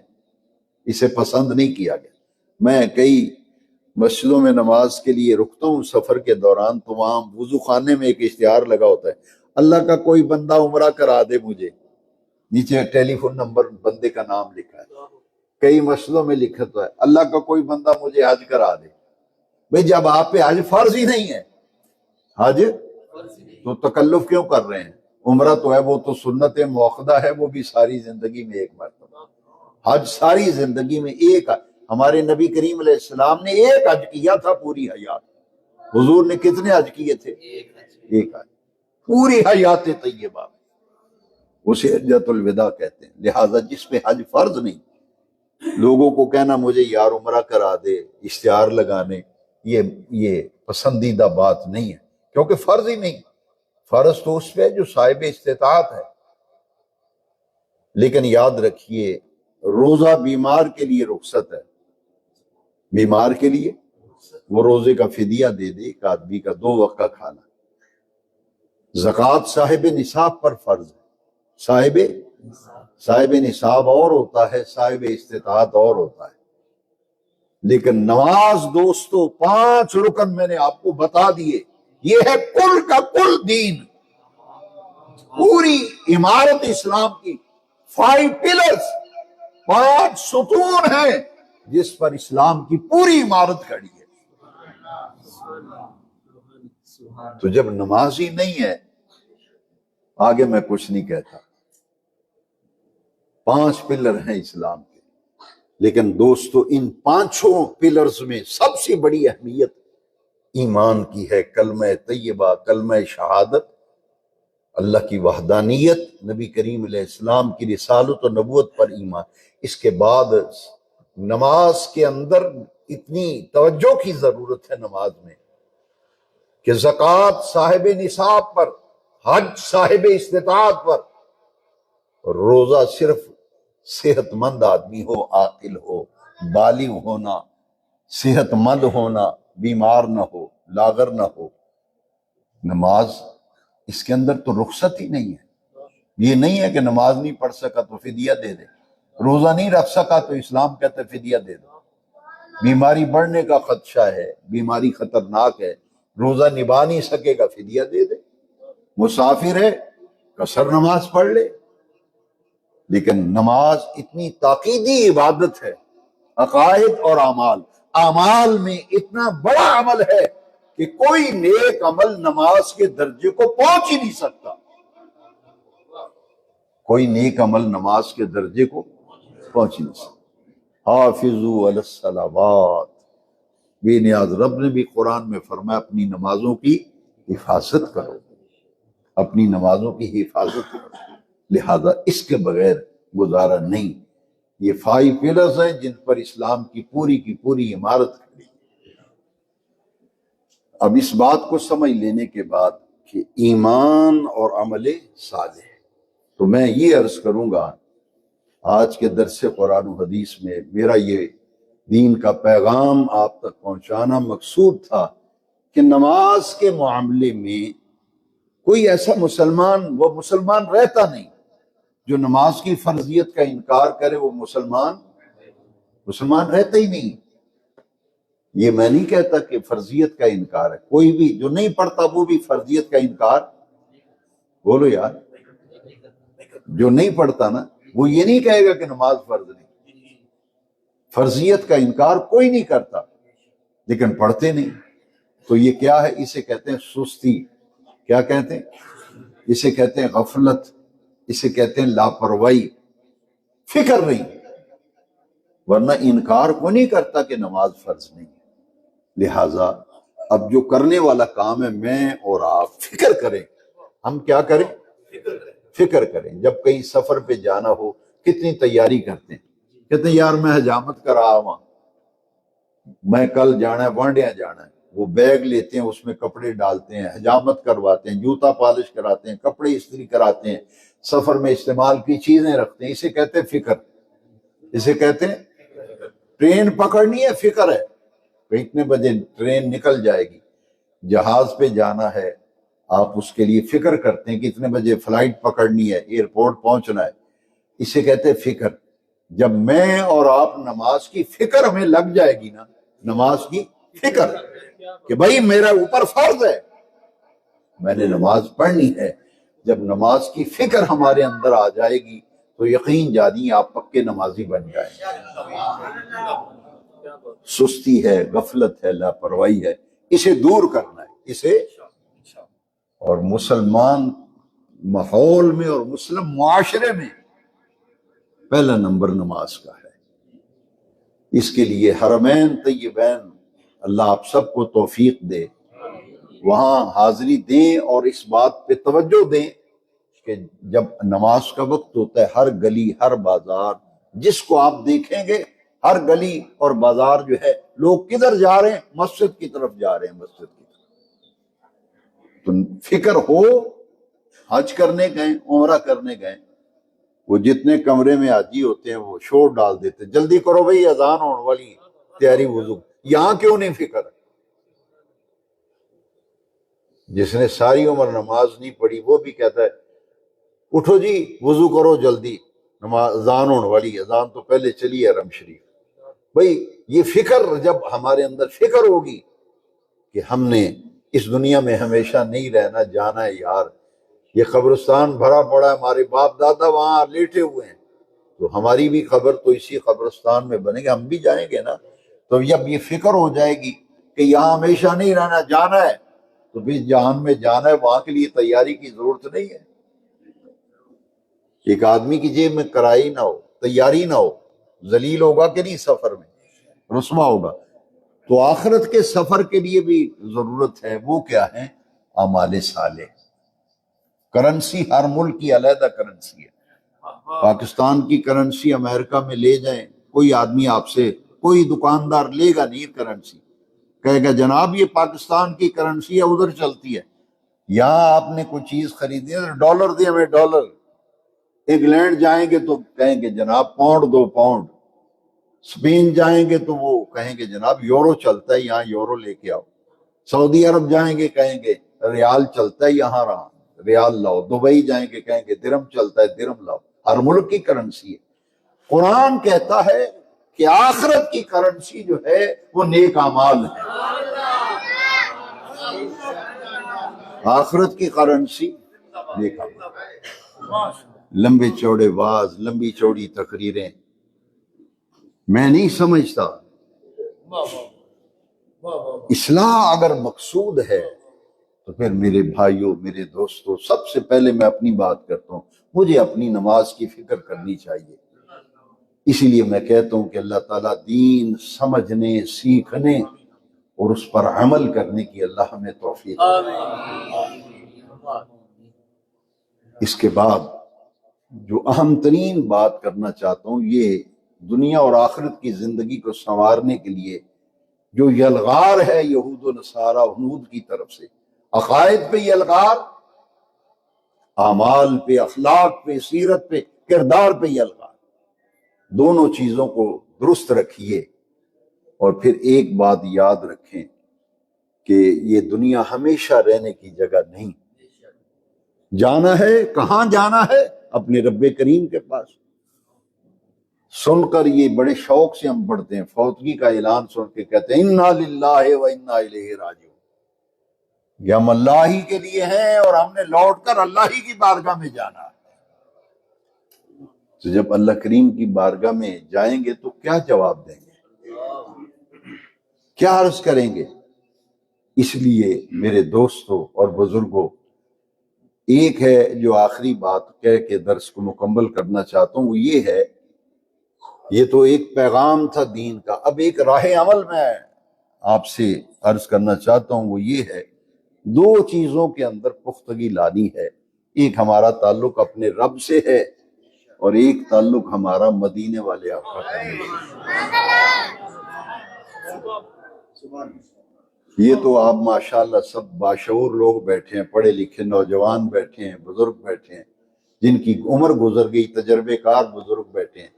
اسے پسند نہیں کیا گیا۔ میں کئی مسجدوں میں نماز کے لیے رکتا ہوں سفر کے دوران، تو وہاں وضو خانے میں ایک اشتہار لگا ہوتا ہے، اللہ کا کوئی بندہ عمرہ کرا دے مجھے، نیچے ٹیلی فون نمبر بندے کا نام لکھا ہے۔ کئی مسجدوں میں لکھا تو ہے اللہ کا کوئی بندہ مجھے حج کرا دے۔ بھئی جب آپ پہ حج فرض ہی نہیں ہے، حج تو تکلف کیوں کر رہے ہیں؟ عمرہ تو ہے، وہ تو سنت موقدہ ہے، وہ بھی ساری زندگی میں ایک مرتبہ۔ حج ساری زندگی میں ایک ہے۔ ہمارے نبی کریم علیہ السلام نے ایک حج کیا تھا پوری حیات۔ حضور نے کتنے حج کیے تھے؟ ایک حج پوری حیات طیبہ میں، اسے حجۃ الوداع کہتے ہیں۔ لہٰذا جس پہ حج فرض نہیں، لوگوں کو کہنا مجھے یار عمرہ کرا دے، اشتہار لگانے، یہ پسندیدہ بات نہیں ہے، کیونکہ فرض ہی نہیں۔ فرض تو اس پہ جو صاحب استطاعت ہے۔ لیکن یاد رکھیے روزہ بیمار کے لیے رخصت ہے، بیمار کے لیے وہ روزے کا فدیہ دے دے ایک آدمی کا 2 وقت کا کھانا۔ زکوٰۃ صاحب نصاب پر فرض ہے، صاحب نصاب اور ہوتا ہے، صاحب استطاعت اور ہوتا ہے۔ لیکن نماز دوستو 5 رکن میں نے آپ کو بتا دیے، یہ ہے کل کا کل دین، پوری عمارت اسلام کی 5 پلرز، 5 ستون ہیں جس پر اسلام کی پوری عمارت کھڑی ہے۔ تو جب نماز ہی نہیں ہے، آگے میں کچھ نہیں کہتا۔ 5 پلر ہیں اسلام کے، لیکن دوستو ان پانچوں پلرز میں سب سے بڑی اہمیت ایمان کی ہے، کلمہ طیبہ، کلمہ شہادت، اللہ کی وحدانیت، نبی کریم علیہ السلام کی رسالت و نبوت پر ایمان۔ اس کے بعد نماز کے اندر اتنی توجہ کی ضرورت ہے نماز میں کہ زکوٰۃ صاحب نصاب پر، حج صاحب استطاعت پر، روزہ صرف صحت مند آدمی ہو، عاقل ہو، بالغ ہونا، صحت مند ہونا، بیمار نہ ہو، لاغر نہ ہو۔ نماز اس کے اندر تو رخصت ہی نہیں ہے۔ یہ نہیں ہے کہ نماز نہیں پڑھ سکا تو فدیہ دے دے، روزہ نہیں رکھ سکا تو اسلام کہتا ہے فدیہ دے دو۔ بیماری بڑھنے کا خدشہ ہے، بیماری خطرناک ہے، روزہ نبھا نہیں سکے گا، فدیہ دے دے۔ مسافر ہے، قصر نماز پڑھ لے۔ لیکن نماز اتنی تاکیدی عبادت ہے، عقائد اور اعمال، اعمال میں اتنا بڑا عمل ہے کہ کوئی نیک عمل نماز کے درجے کو پہنچ ہی نہیں سکتا۔ کوئی نیک عمل نماز کے درجے کو پہنچ ہی نہیں سکتا۔ حافظوا علی الصلوات، بے نیاز رب نے بھی قرآن میں فرمایا اپنی نمازوں کی حفاظت کرو، اپنی نمازوں کی حفاظت کرو، لہذا اس کے بغیر گزارا نہیں۔ یہ 5 پلرز ہیں جن پر اسلام کی پوری عمارت کھڑی ہے۔ اب اس بات کو سمجھ لینے کے بعد کہ ایمان اور عمل صالح، تو میں یہ عرض کروں گا آج کے درس قرآن و حدیث میں میرا یہ دین کا پیغام آپ تک پہنچانا مقصود تھا کہ نماز کے معاملے میں کوئی ایسا وہ مسلمان رہتا نہیں جو نماز کی فرضیت کا انکار کرے، وہ مسلمان رہتا ہی نہیں۔ یہ میں نہیں کہتا کہ فرضیت کا انکار ہے، کوئی بھی جو نہیں پڑھتا وہ بھی فرضیت کا انکار، بولو یار، جو نہیں پڑھتا نا وہ یہ نہیں کہے گا کہ نماز فرض نہیں، فرضیت کا انکار کوئی نہیں کرتا، لیکن پڑھتے نہیں۔ تو یہ کیا ہے؟ اسے کہتے ہیں سستی، کیا کہتے ہیں؟ اسے کہتے ہیں غفلت، اسے کہتے ہیں لاپرواہی، فکر نہیں، ورنہ انکار کو نہیں کرتا کہ نماز فرض نہیں۔ لہٰذا اب جو کرنے والا کام ہے میں اور آپ فکر کریں۔ ہم کیا کریں؟ فکر کریں۔ جب کہیں سفر پہ جانا ہو کتنی تیاری کرتے ہیں، کہتے ہیں یار میں حجامت کرا ہوا، میں کل جانا ہے وانڈیا جانا ہے، وہ بیگ لیتے ہیں، اس میں کپڑے ڈالتے ہیں، حجامت کرواتے ہیں، جوتا پالش کراتے ہیں، کپڑے استری کراتے ہیں، سفر میں استعمال کی چیزیں رکھتے ہیں۔ اسے کہتے ہیں فکر، اسے کہتے ہیں ٹرین پکڑنی ہے، فکر ہے کہ اتنے بجے ٹرین نکل جائے گی۔ جہاز پہ جانا ہے، آپ اس کے لیے فکر کرتے ہیں کہ اتنے بجے فلائٹ پکڑنی ہے، ایئرپورٹ پہنچنا ہے، اسے کہتے ہیں فکر۔ جب میں اور آپ نماز کی فکر ہمیں لگ جائے گی نا، نماز کی فکر کہ بھائی میرا اوپر فرض ہے، میں نے نماز پڑھنی ہے، جب نماز کی فکر ہمارے اندر آ جائے گی تو یقین جانی آپ پکے نمازی بن جائیں گے۔ سستی ہے، غفلت ہے، لاپرواہی ہے، اسے دور کرنا ہے، اسے۔ اور مسلمان ماحول میں اور مسلم معاشرے میں پہلا نمبر نماز کا ہے۔ اس کے لیے حرمین طیبین، اللہ آپ سب کو توفیق دے، وہاں حاضری دیں اور اس بات پہ توجہ دیں کہ جب نماز کا وقت ہوتا ہے ہر گلی، ہر بازار، جس کو آپ دیکھیں گے ہر گلی اور بازار جو ہے لوگ کدھر جا رہے ہیں؟ مسجد کی طرف جا رہے ہیں، مسجد کی طرف۔ تو فکر ہو، حج کرنے گئے، عمرہ کرنے گئے، وہ جتنے کمرے میں حاجی ہوتے ہیں وہ شور ڈال دیتے، جلدی کرو بھئی اذان ہونے والی، تیاری وضو۔ یہاں کیوں نہیں فکر؟ جس نے ساری عمر نماز نہیں پڑھی وہ بھی کہتا ہے اٹھو جی وضو کرو جلدی، نماز اذان ہونے والی، اذان تو پہلے چلی ہے حرم شریف۔ بھئی یہ فکر، جب ہمارے اندر فکر ہوگی کہ ہم نے اس دنیا میں ہمیشہ نہیں رہنا، جانا ہے یار، یہ قبرستان بھرا پڑا ہے، ہمارے باپ دادا وہاں لیٹے ہوئے ہیں، تو ہماری بھی قبر تو اسی قبرستان میں بنے گی، ہم بھی جائیں گے نا۔ تو جب یہ فکر ہو جائے گی کہ یہاں ہمیشہ نہیں رہنا، جانا ہے، تو بھی جہان میں جانا ہے، وہاں کے لیے تیاری کی ضرورت نہیں ہے۔ ایک آدمی کی جیب میں کرائی نہ ہو، تیاری نہ ہو، ذلیل ہوگا کہ نہیں سفر میں، رسوا ہوگا۔ تو آخرت کے سفر کے لیے بھی ضرورت ہے، وہ کیا ہے؟ اعمال صالح۔ کرنسی ہر ملک کی علیحدہ کرنسی ہے۔ پاکستان کی کرنسی امریکہ میں لے جائیں، کوئی آدمی آپ سے، کوئی دکاندار لے گا نہیں کرنسی، کہے گا جناب یہ پاکستان کی کرنسی ہے، ادھر چلتی ہے۔ یہاں آپ نے کوئی چیز خریدی ہے، ڈالر دیں ہمیں ڈالر۔ انگلینڈ جائیں گے تو کہیں گے جناب پاؤنڈ دو پاؤنڈ۔ اسپین جائیں گے تو وہ کہیں گے جناب یورو چلتا ہے، یہاں یورو لے کے آؤ۔ سعودی عرب جائیں گے کہیں گے ریال چلتا ہے، یہاں رہا ریال لاؤ۔ دبئی جائیں گے کہیں گے درہم چلتا ہے، درہم لاؤ۔ ہر ملک کی کرنسی ہے۔ قرآن کہتا ہے کہ آخرت کی کرنسی جو ہے وہ نیک اعمال ہے۔ آخرت کی کرنسی نیک اعمال۔ لمبے چوڑے واز، لمبی چوڑی تقریریں میں نہیں سمجھتا۔ اصلاح اگر مقصود ہے تو پھر میرے بھائیوں، میرے دوستوں، سب سے پہلے میں اپنی بات کرتا ہوں، مجھے اپنی نماز کی فکر کرنی چاہیے۔ اسی لیے میں کہتا ہوں کہ اللہ تعالیٰ دین سمجھنے، سیکھنے اور اس پر عمل کرنے کی اللہ ہمیں توفیق دے۔ اس کے بعد جو اہم ترین بات کرنا چاہتا ہوں، یہ دنیا اور آخرت کی زندگی کو سنوارنے کے لیے جو یلغار ہے یہود و نصارہ ہنود کی طرف سے، عقائد پہ یلغار، اعمال پہ، اخلاق پہ، سیرت پہ، کردار پہ یلغار، دونوں چیزوں کو درست رکھیے۔ اور پھر ایک بات یاد رکھیں کہ یہ دنیا ہمیشہ رہنے کی جگہ نہیں، جانا ہے، کہاں جانا ہے؟ اپنے رب کریم کے پاس۔ سن کر یہ بڑے شوق سے ہم پڑھتے ہیں، فوتگی کا اعلان سن کے کہتے ہیں انا للہ و انا الیہ راجعون، یہ ہم اللہ ہی کے لیے ہیں اور ہم نے لوٹ کر اللہ ہی کی بارگاہ میں جانا ہے۔ تو جب اللہ کریم کی بارگاہ میں جائیں گے تو کیا جواب دیں گے، کیا عرض کریں گے؟ اس لیے میرے دوستوں اور بزرگوں، ایک ہے جو آخری بات کہہ کے درس کو مکمل کرنا چاہتا ہوں، وہ یہ ہے، یہ تو ایک پیغام تھا دین کا، اب ایک راہ عمل میں آپ سے عرض کرنا چاہتا ہوں، وہ یہ ہے، دو چیزوں کے اندر پختگی لانی ہے۔ ایک ہمارا تعلق اپنے رب سے ہے اور ایک تعلق ہمارا مدینے والے آقا کا ہے۔ یہ تو آپ ماشاءاللہ سب باشعور لوگ بیٹھے ہیں، پڑھے لکھے نوجوان بیٹھے ہیں، بزرگ بیٹھے ہیں، جن کی عمر گزر گئی، تجربے کار بزرگ بیٹھے ہیں۔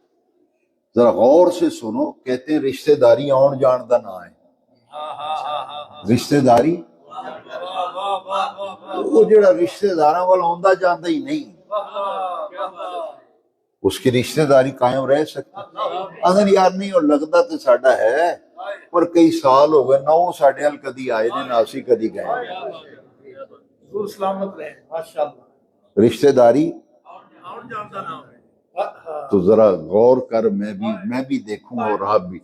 ذرا غور سے سنو، کہتے ہیں رشتہ داری آن جان دا نہ ہے۔ رشتہ داری وہ جڑا رشتہ داراں وال آندا جاندا ہی نہیں، اس کی رشتہ داری قائم رہ سکتی؟ اگر یار نہیں اور لگتا تو ساڈا ہے، پر کئی سال ہو گئے نہ وہ ساڈے ہل کدی آئے نے، نہ اسی کدی گئے۔ رشتہ داری تو ذرا غور کر، میں بھی دیکھوں اور آپ بھی۔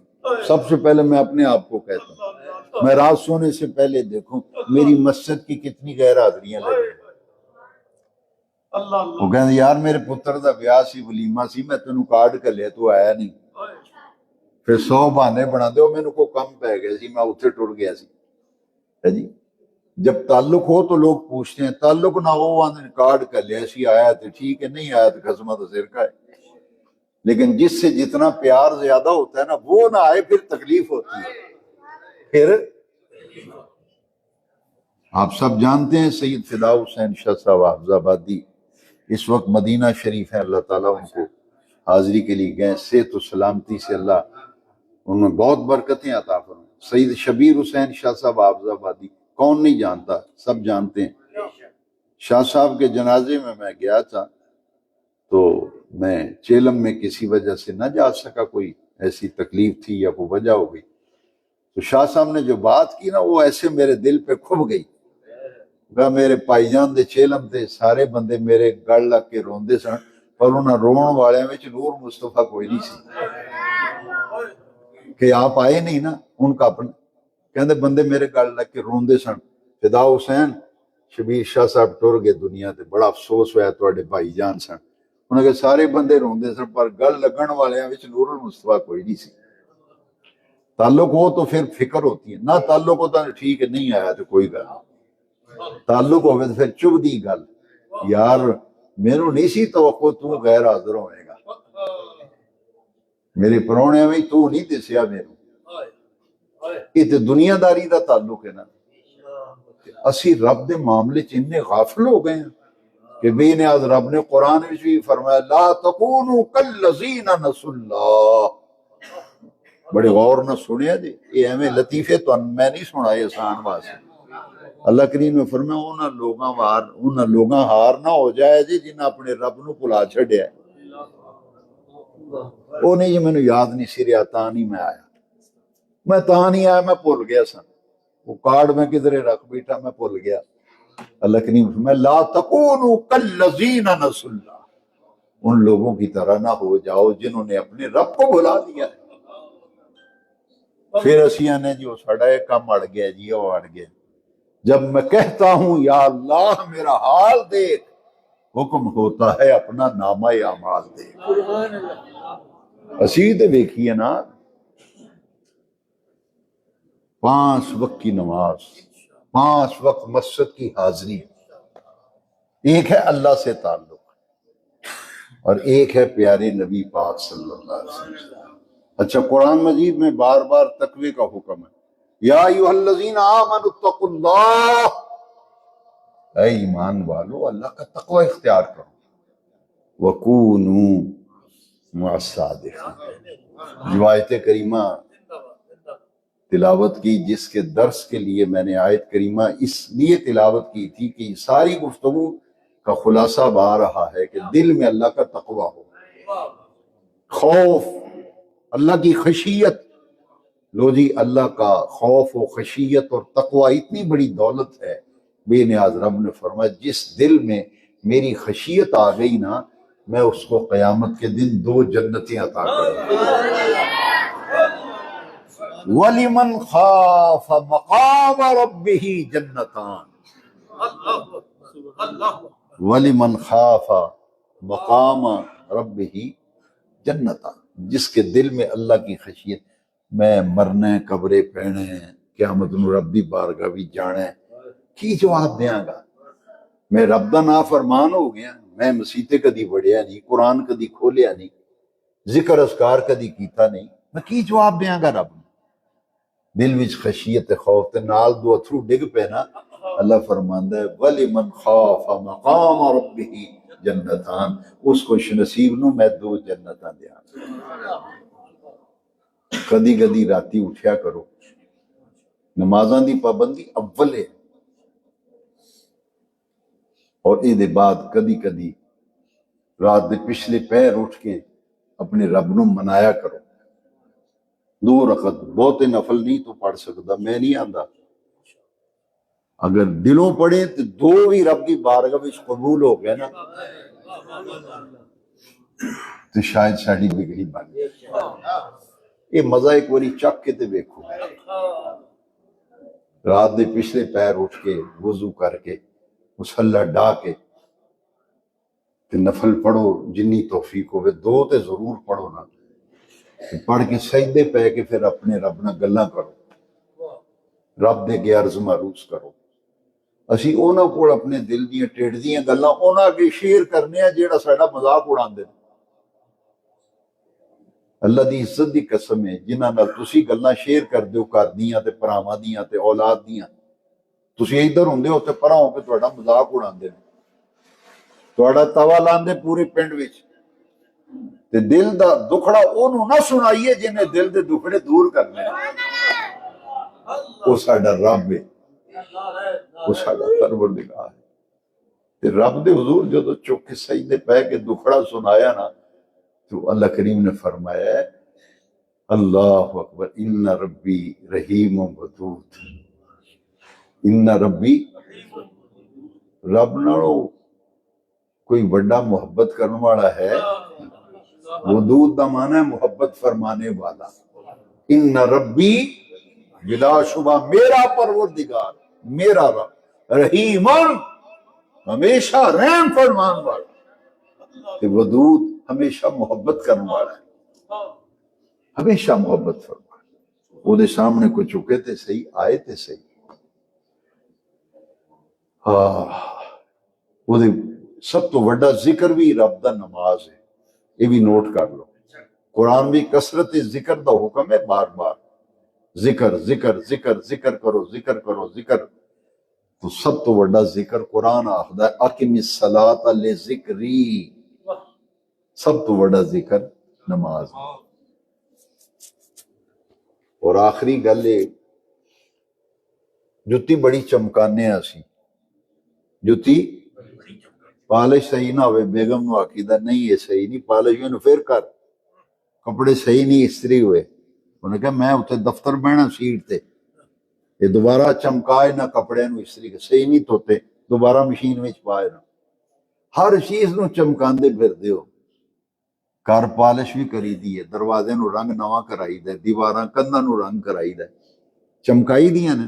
سب سے پہلے میں اپنے آپ کو کہتا ہوں، میں رات سونے سے پہلے دیکھوں میری مسجد کی کتنی غیر حاضریاں لگی۔ وہ کہتے یار میرے پتر دا بیاہ سی، ولیمہ سی، میں تینوں کارڈ کلیا تو آیا نہیں۔ پھر 100 بہانے بنا دے، مینوں کو کم پہ گئے سی، میں اتھے ٹر گیا سی۔ جی جب تعلق ہو تو لوگ پوچھتے ہیں، تعلق نہ ہو آنے کارڈ کلیا سی، آیا تو ٹھیک ہے، نہیں آیا تو قسمت سرکہ ہے۔ لیکن جس سے جتنا پیار زیادہ ہوتا ہے نا، وہ نہ آئے پھر تکلیف ہوتی ہے۔ پھر آپ سب جانتے ہیں سید فدا حسین شاہ صاحب حافظ آبادی اس وقت مدینہ شریف ہے، اللہ تعالیٰ ان کو حاضری کے لیے گئے، صحت و سلامتی سے اللہ ان میں بہت برکتیں عطا فرمائیں۔ سید شبیر حسین شاہ صاحب حافظ آبادی کون نہیں جانتا، سب جانتے ہیں۔ شاہ صاحب کے جنازے میں گیا تھا تو میں چیلم میں کسی وجہ سے نہ جا سکا، کوئی ایسی تکلیف تھی یا کوئی وجہ ہو گئی، تو شاہ صاحب نے جو بات کی نا وہ ایسے میرے دل پہ کھب گئی۔ میرے بھائی جان دے چیلم دے سارے بندے میرے گل لگ کے روندے سن، پر انہاں رون والے وچ نور مصطفیٰ کوئی نہیں سی کہ آپ آئے نہیں نا، ان کا اپنا کہندے بندے میرے گل لگ کے روندے سن۔ فدا حسین شبیر شاہ صاحب ٹر گئے دنیا تے، بڑا افسوس ہوا، تواڈے بھائی جان سن، انہوں نے سارے بندے روندے سن پر گل لگن والے نور المصطفیٰ کوئی نہیں سی. تعلق ہو تو پھر فکر ہوتی ہے، نہ تعلق ہوتا ٹھیک ہے نہیں آیا تو کوئی گل نہیں، تعلق ہوئے تو پھر چب دی گل یار میرے نہیں سی توقع تو غیر حاضر ہوئے گا، میرے پرونے میں تو نہیں دسیا میرے. یہ تو دنیا داری دا تعلق ہے نا. اسی رب دے معاملے چنے غافل ہو گئے ہیں کہ بے نیاز رب نے قرآن میں بھی فرمایا لا تکونوا کالذین نسوا اللہ. بڑے غور نہ سنیا جی، یہ ایویں لطیفے تو میں نہیں سنا یہ آسان واسطے. اللہ کریم نے فرمایا انہاں لوگاں ہار نہ ہو جائے جی جنہاں اپنے رب نو بھلا چھڈیا. وہ نہیں جی مینوں یاد نہیں سی رہا تاں نہیں میں آیا، میں تاں نہیں آیا میں بھول گیا سن، وہ کارڈ میں کدھرے رکھ بیٹھا میں بھول گیا. اللہ کریم فرمایا لا تکونوا کالذین نسوا اللہ، ان لوگوں کی طرح نہ ہو جاؤ جنہوں نے اپنے رب کو بھلا دیا. پھر اسیاں نے جو ساڑا ایک کام اڑ گیا جی وہ اڑ گیا. جب میں کہتا ہوں یا اللہ میرا حال دیکھ، حکم ہوتا ہے اپنا نامہ اعمال دیکھ. اسی تے دیکھیے نا 5 وقت کی نماز، 5 وقت مسجد کی حاضری، ایک ہے اللہ سے تعلق اور ایک ہے پیارے نبی پاک صلی اللہ علیہ وسلم. اچھا قرآن مجید میں بار بار تقوی کا حکم ہے، یا ایھا الذین آمنوا اتقوا اللہ، اے ایمان والو اللہ کا تقوی اختیار کرو، وکونوا مع الصادقین. جو آیت کریمہ تلاوت کی جس کے درس کے لیے میں نے آیت کریمہ اس لیے تلاوت کی تھی کہ ساری گفتگو کا خلاصہ آ رہا ہے کہ دل میں اللہ کا تقوی ہو، خوف، اللہ کی خشیت. لو جی اللہ کا خوف و خشیت اور تقوی اتنی بڑی دولت ہے. بے نیاز رب نے فرمایا جس دل میں میری خشیت آ گئی نا میں اس کو قیامت کے دن 2 جنتیں عطا کروں گا. وَلِمَنْ خَافَ مَقَامَ رَبِّهِ جَنَّتَانِ، وَلِمَنْ خَافَ مَقَامَ رَبِّهِ جَنَّتَانِ. جس کے دل میں اللہ کی خشیت، میں مرنے قبرے پینے قیامت نو رب دی بارگاہ بھی جانے کی جواب دیاں گا. میں رب دا نافرمان ہو گیا، میں مسیتے کدی وڑیا نہیں، قرآن کدی کھولیا نہیں، ذکر اذکار کدی کیتا نہیں، میں کی جواب دیاں گا رب. دل وچ خشیت خوف تے نال 2 اتھرو ڈگ پے نا، اللہ فرماندا ہے وَلِمَنْ خَافَ مَقَامَ رَبِّهِ جنتان، اس خوش نصیب نو میں 2 جنتاں دیاں. کدی کدی راتی اٹھیا کرو، نمازاں دی پابندی اول ہے، اور اے دے بعد کدی کدی رات دے پچھلے پہر اٹھ کے اپنے رب نو منایا کرو. 2 رکعت بہتے نفل نہیں تو پڑھ سکتا، میں نہیں آندا. اگر دلوں پڑھے تو 2 بھی رب دی بارگاہ وچ قبول ہو گئے نا تو شاید ساڈی بگڑی بن گئی. یہ مزہ ایک باری چک کے تے ویکھو، رات دے پچھلے پیر اٹھ کے وضو کر کے مصلی ڈا کے تے نفل پڑھو جنی توفیق ہوئے. 2 تے ضرور پڑھو نا، پڑھ کے سجدے پہ کے پھر اپنے رب نہ گلاں کرو، رب دے کے عرض معروض کرو. اسی انہاں کول اپنے دل دیاں ٹیڑھ دیاں گلاں انہاں اگے شیئر کرنے ہیں جیڑا ساڈا مذاق اڑاندے. اللہ دی عزت دی قسم ہے جنہاں نال تسی گلاں شیئر کر دیو گھر دیاں تے پراواں دیاں تے اولاد دیاں، تسی ادھر ہوندے ہو تے پراں ہو کے تہاڈا مذاق اڑاندے نے، تہاڈا توا لاندے پورے پنڈ وچ. تے دل دا دکھڑا اونوں نہ سنائیے جنہیں دل دے دکھڑے دور کرنے. وہ ساڈا رب ہے، وہ ساڈا پروردگار ہے. تے رب دے حضور جدو چک کے سجدے پہ کے دکھڑا سنایا نا تو اللہ کریم نے فرمایا ہے اللہ اکبر ان ربی رحیم ودود. ان ربی، رب نالو کوئی بڑا محبت کرنے والا ہے. ودود دا معنی ہے محبت فرمانے والا. ان ربی بلا شبہ میرا پروردگار، میرا رب، رحیمان ہمیشہ رحم فرمان والا. کہ ودود ہمیشہ محبت کرنے والا ہے، ہمیشہ محبت فرما، وہ دے سامنے کو چکے تے صحیح، آئے تے صحیح، وہ دے سب تو وڈا ذکر بھی رب دا نماز ہے، یہ بھی نوٹ کر لو۔ قرآن بھی کثرت ذکر دا حکم ہے، بار بار ذکر ذکر ذکر ذکر کرو، ذکر کرو، ذکر۔ تو سب تو وڈا ذکر قرآن آخدا ہے اقم الصلاۃ لذکری، سب تو وڈا ذکر نماز ہے۔ اور آخری گل ہے، جتی بڑی چمکانے اسی، جتی پالش صحیح نہ ہوئے، بیگم نو عقیدہ نہیں ہے صحیح نہیں، پالش میں پھر کر، کپڑے صحیح نہیں استری ہوئے، انہوں نے کہا میں اتنے دفتر بہنا سیٹ تے، یہ دوبارہ چمکائے نہ کپڑے نو استری کے صحیح نہیں دھوتے، دوبارہ مشین میں پائے نہ، ہر چیز نو چمکاندے پھر دیو۔ کار پالش بھی کری دی ہے، دروازے نو رنگ نواں کرائی دے، دیواراں کندھاں نو رنگ کرائی دے، چمکائی دیاں نے،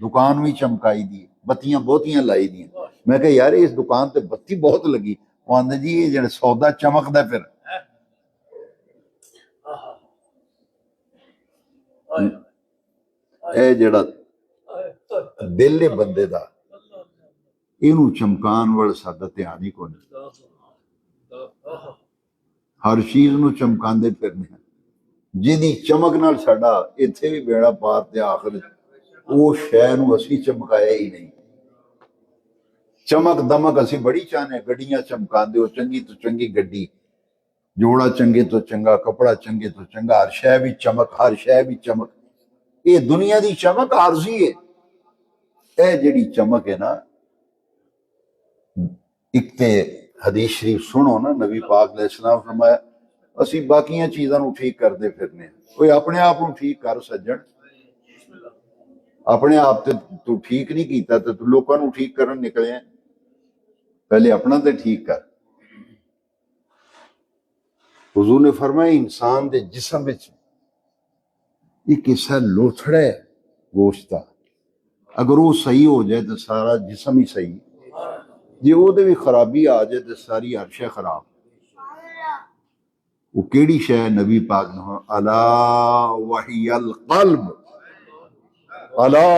دکان بھی چمکائی دی، بتیاں بہتیاں لائی دیاں۔ میں کہا یار اس دکان تے بتی بہت لگی، وہ آندے جی یہ جڑے سودا چمک دا پھر اے جڑا دل ہے بندے دا، اینو چمکان وڑ ساڈا دھیان ہی کوئی نہیں، ہر چیز نو چمکاندے پھرنے ہیں، جیدی چمک نال ساڈا اتھے بھی بیڑا پار تے آخر وہ شے نو اسی چمکایا ہی نہیں۔ چمک دمک اسی بڑی چاہنے، گڈیاں چمکاندے ہو، چنگی تو چنگی گڈی، جوڑا چنگے تو چنگا، کپڑا چنگے تو چنگا، ہر شے بھی چمک، ہر شے بھی چمک۔ یہ دنیا دی چمک عارضی ہے، اے جڑی چمک ہے نا، ایک تے حدیث شریف سنو نا، نبی پاک علیہ السلام فرمایا اسی باقیاں چیزاں نو ٹھیک کردے پھرنے ہیں، کوئی اپنے آپ نو ٹھیک کر سجن، اپنے آپ تے تو ٹھیک نہیں کیتا تے تو لوکاں نو ٹھیک کرن نکلے ہیں، پہلے اپنا تے ٹھیک کر۔ حضور نے فرمایا انسان دے جسم وچ ایک حصہ لوتھڑا ہے گوشت دا، اگر وہ صحیح ہو جائے تو سارا جسم ہی صحیح، جی وہ دے بھی خرابی آ جائے تو ساری ہر شے خراب۔ وہ کیڑی شے ہے؟ نبی پاک نے الا وحی القلب، الا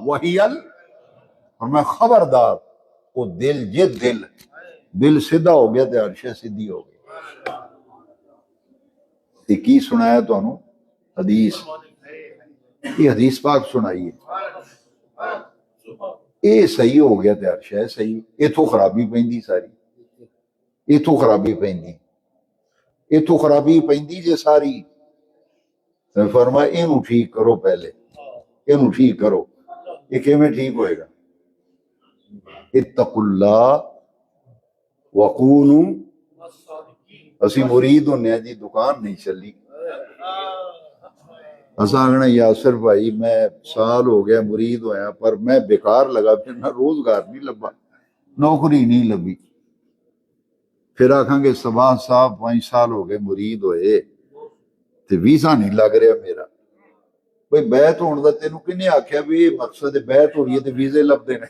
وحی اور میں خبردار وہ دل، یہ دل سیدھا ہو گیا تو ہر شے سیدھی ہو گئی۔ یہ کی سنایا تو انہوں حدیث، یہ حدیث پاک سنائیے، یہ صحیح ہو گیا تو ہر شے صحیح، اتھوں خرابی پیندی ساری، اتھوں خرابی پیندی، اتھوں خرابی پیندی جے ساری۔ فرمایا اینو ٹھیک کرو، پہلے اینو ٹھیک کرو، یہ کیویں ٹھیک ہوئے گا؟ اتقوا اللہ وکونوا، اسی مرید ہونے ہیں جی، دکان نہیں چلی، اساں آگنا یاسر بھائی میں سال ہو گیا مرید ہویا پر میں بیکار لگا پھرنا، روزگار نہیں لبا، نوکری نہیں لبی، پھر آکھاں گے صباح صاحب 5 سال ہو گئے مرید ہوئے تے ویزا نہیں لگ رہا میرا۔ بھئی بیعت ہونے دا تینوں کنے آکھیا بھی یہ مقصد بیعت ہو رہی ہے تے ویزے لب دینے،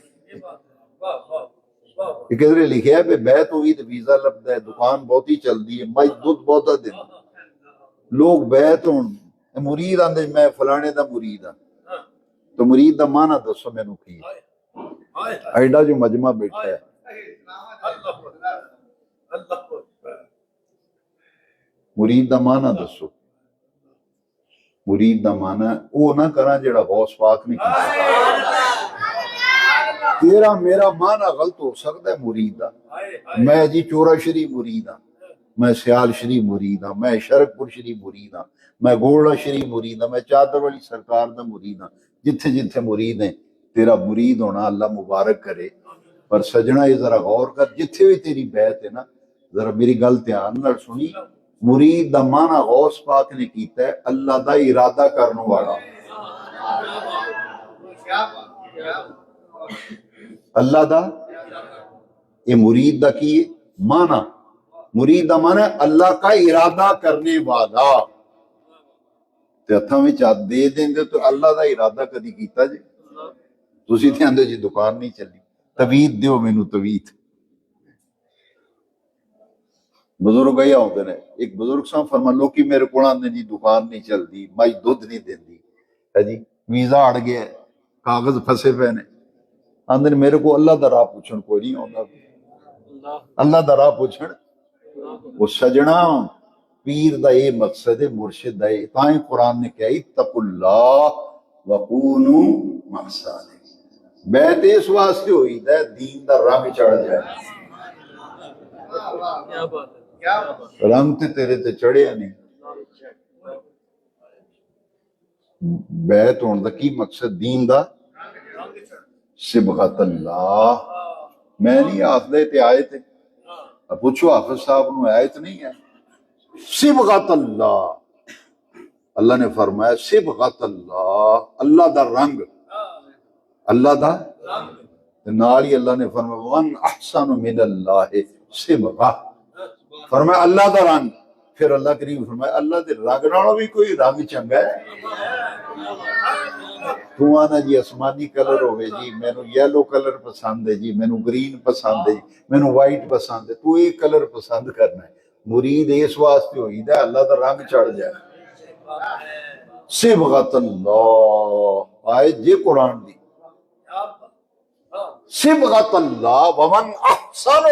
یہ کدھر لکھیا ہے کہ بیعت ہوئی تے ویزا لبدا ہے، دکان بہت ہی چل دی ہے، مائی دودھ بہت دن، لوگ بیعت ہون مرید آندے میں فلانے دا مرید ہاں، تو مرید دا معنی دسو میں نو کی ایڈا جو مجمع بیٹھا ہے، مرید دا معنی دسو۔ مرید دا معنی او نہ کراں جڑا غوث پاک نے کیتا، تیرا میرا معنی غلط ہو سکتا ہے مرید دا، میں جی چورا شریف مرید ہاں، میں سیال شریف مرید ہاں، میں شرک پور شریف مرید ہاں، میں گولڑا شریف مرید ہاں، میں چادر والی سرکار دا مرید ہاں، جتھے جتھے مرید ہیں، تیرا مرید ہونا اللہ مبارک کرے، پر سجنا یہ ذرا غور کر، جتھے بھی تیری بیعت ہے نا، ذرا میری گل دھیان نال سنی، مرید دا معنی غوث پاک نے کیتا ہے اللہ دا ارادہ کرنے والا، اللہ دا، یہ مرید دا کی معنی، مرید دا معنی ہے اللہ کا ارادہ کرنے والا، تے ہتھاں وچ ہاتھ دے دیندے تو اللہ دا ارادہ کدی کیتا جی؟ تسی تے آندے جی دکان نہیں چلی، توید دیو مینوں توید، بزرگ یہ آتے ہیں. ایک بزرگ صاحب فرما لو کہ میرے کو آدھے جی دکان نہیں چلتی, مائی دودھ نہیں دیندی ہے جی, ویزا اڑ گیا ہے, کاغذ پھنسے پے نے, آدھے میرے کو اللہ دا راہ پوچھن کوئی نہیں آتا, اللہ دا راہ پوچھن. وہ سجنا پیر دا یہ مقصد ہے, مرشد دا یہ تائیں قرآن نے کہا اتقوا اللہ وکونوا مع الصالحین. بیعت اس واسطے ہوئی ہے دین دا رنگ چڑھ جائے. رنگ تے تیرے تے چڑھیا نہیں. بیعت ہونے دا کی مقصد دین دا صبغت اللہ. میں نہیں آخدے تے آئے تھے, پوچھو حافظ صاحب نو آیت نہیں ہے صبغت اللہ. اللہ نے فرمایا صبغت اللہ, اللہ دا رنگ, اللہ دا نال ہی اللہ نے فرمایا وَمَنْ أَحْسَنُ مِنَ اللَّهِ صبغہ, فرمایا اللہ دا رنگ. پھر اللہ کریم فرمایا اللہ دے رنگ نالوں بھی کوئی رنگ چنگا ہے. تو آنا جی آسمانی کلر ہوئے جی, مینو یلو کلر پسند ہے جی, مینو گرین پسند ہے جی, مینو وائٹ پسند ہے, تو ایک کلر پسند کرنا ہے. مرید اس واسطے ہوئی دا اللہ دا رنگ چڑھ جائے. صبغت اللہ آئے جی قرآن دی, صبغت اللہ ومن احسن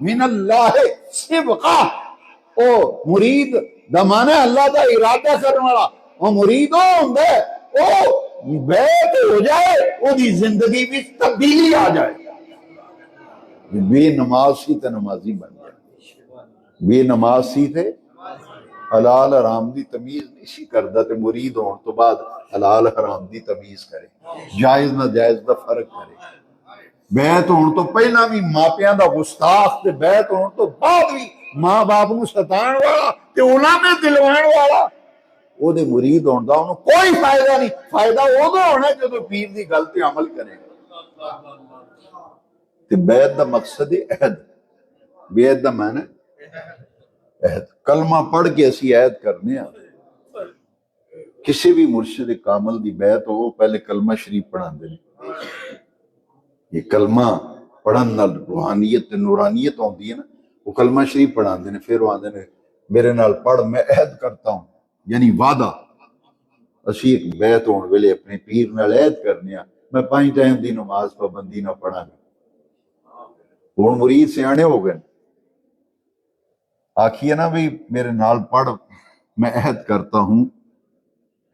من اللہ صبغہ. او مرید دا مانا اللہ دا ارادہ کرنے والا, وہ مرید ہو ہوں دے او بیعت ہو جائے, او دی زندگی بھی تبدیلی آ جائے. بے نماز سی تے نمازی بن جائے, بے نماز سی تے حلال حرام دی تمیز نہیں سی کردا, تے مرید ہون تو بعد حلال حرام دی تمیز کرے, جائز نہ جائز دا فرق کرے. بیعت ہون تو پہلا بھی ماپیاں دا گستاخ, تے بیعت ہون تو بعد بھی ماں باپ نو ستان والا تے انہاں میں دلوان والا. او دے مرید ہون دا انہوں کوئی فائدہ نہیں. فائدہ او دا ہونا ہے جو پیر دی گل تے عمل کرے. تے بیعت دا مقصد ہے عہد. بیعت دا معنی عہد. کلمہ پڑھ کے اسی عہد کرنے ہیں. کسی بھی مرشد کامل دی بیعت ہو پہلے کلمہ شریف پڑھان دے. یہ کلمہ پڑھن نال روحانیت نورانیت ہوندی ہے نا, وہ کلمہ شریف پڑھان دے, پھر وہ آندے نے میرے نال پڑھ میں عہد کرتا ہوں, یعنی وعدہ. اسی ایک بیعت ہون ویلے اپنے پیر نال عہد کرنے ہیں میں 5 ٹائم دی نماز پابندی نہ پڑھا گا. ہن مرید سیانے ہو گئے, آکھیے نا بھی میرے نال پڑھ میں عہد کرتا ہوں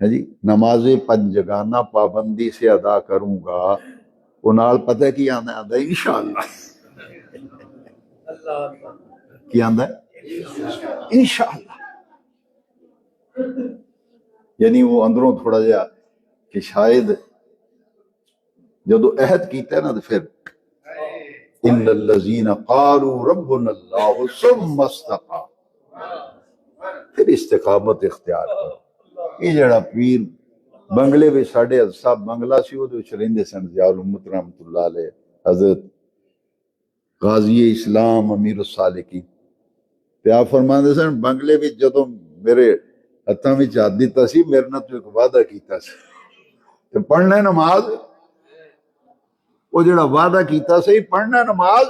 ہے جی نماز 5 جگانہ پابندی سے ادا کروں گا. وہ نال پتہ ہے کی آندا ہے, انشاءاللہ. کی آندا ہے انشاءاللہ. یعنی وہ اندروں تھوڑا جا کہ شاید جدو عہد کیتا ہے نا تو پھر ان الذین قالوا ربنا اللہ ثم استقاموا, پھر استقامت اختیار کرو. یہ جڑا پیر بنگلے بھی ساڑھے صاحب بنگلہ سی وہ دو چلندے سن ضیاء الامت رحمت اللہ علیہ, حضرت غازی اسلام امیر الصالحین. تے آپ فرماندے سن بنگلے بھی جدو میرے ہتھاں وچ ہاتھ دتا سی, میرے نال تو ایک وعدہ کیتا سی تے پڑھنا نماز. وہ جڑا وعدہ کیتا سی پڑھنا نماز,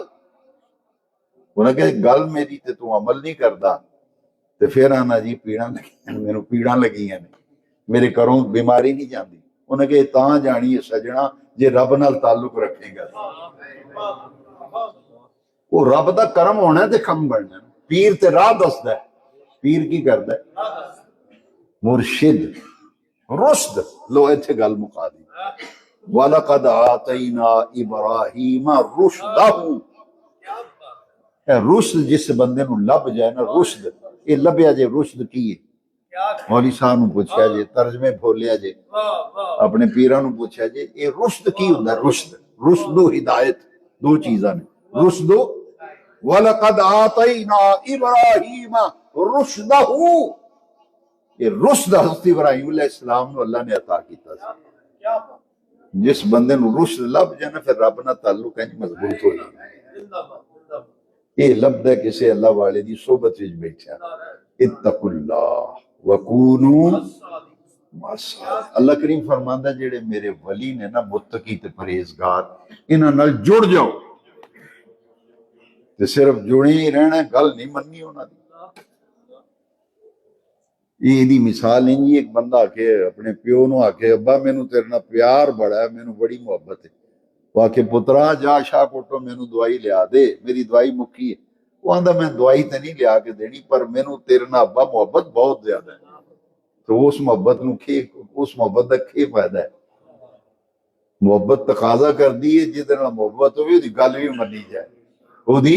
انہاں کہ گل میری تے تو عمل نہیں کردا, تے پھر آنا جی پیڑاں لگیاں, میرے پیڑاں لگیاں نے, میرے گھروں بیماری نہیں جاندی. انہاں کہ تاں جانی ہے سجنا جے رب نال تعلق رکھے گا. وہ رب دا کرم ہونا ہے تے کم بننا. پیر تے راہ دسدا ہے, پیر کی کردا ہے مرشد رشد. لو ایتھے گل مکا دی. وَلَقَدْ آتَيْنَا إِبْرَاهِيمَ رُشْدَهُ. رشد جس بندے نو لب جائے نا, رشد یہ لبیا جے رشد کی ہے. مولوی صاحب نو پوچھا جے, ترجمے بھولیا جے, اپنے پیراں نو پوچھا جے یہ رشد کی ہوندا ہے. رشد رشد و ہدایت دو چیزاں نے. رشد وَلَقَدْ آتَيْنَا إِبْرَاهِيمَ رُشْدَهُ. یہ رشد حضرت ابراہیم علیہ السلام نو اللہ نے عطا کیتا سی. جس بندے نو رشد لب جائے نا پھر رب نہ تعلق ہے مضبوط ہو جائے. یہ لب ہے کسی اللہ والے دی صحبت وچ بیٹھا. اتقوا اللہ وکونوا مع الصالحین. اللہ کریم فرماندا ہے جڑے میرے ولی نے نا متقی تے پرہیزگار, انہاں نال جڑ جاؤ. تے صرف جڑے ہی رہنا, گل نہیں مننی انہاں دی. یہ مثال نہیں جی، ایک بندہ آ کے اپنے پیو نو آ کے ابا مینوں تیرے نال پیار بڑا ہے، مینوں بڑی محبت ہے، وہ آ کے پترا جا شاہ کوٹو مینوں دوائی لیا دے، میری دوائی مکی ہے، وہ آندا میں دوائی تے نہیں لیا کے دینی، پر مینوں تیرے نال ابا محبت بہت زیادہ ہے۔ تو اس محبت نو اس محبت دا کی فائدہ ہے؟ محبت تقاضا کر دی ہے جہدے نال محبت ہوئے دی گل بھی منی جائے، وہ دی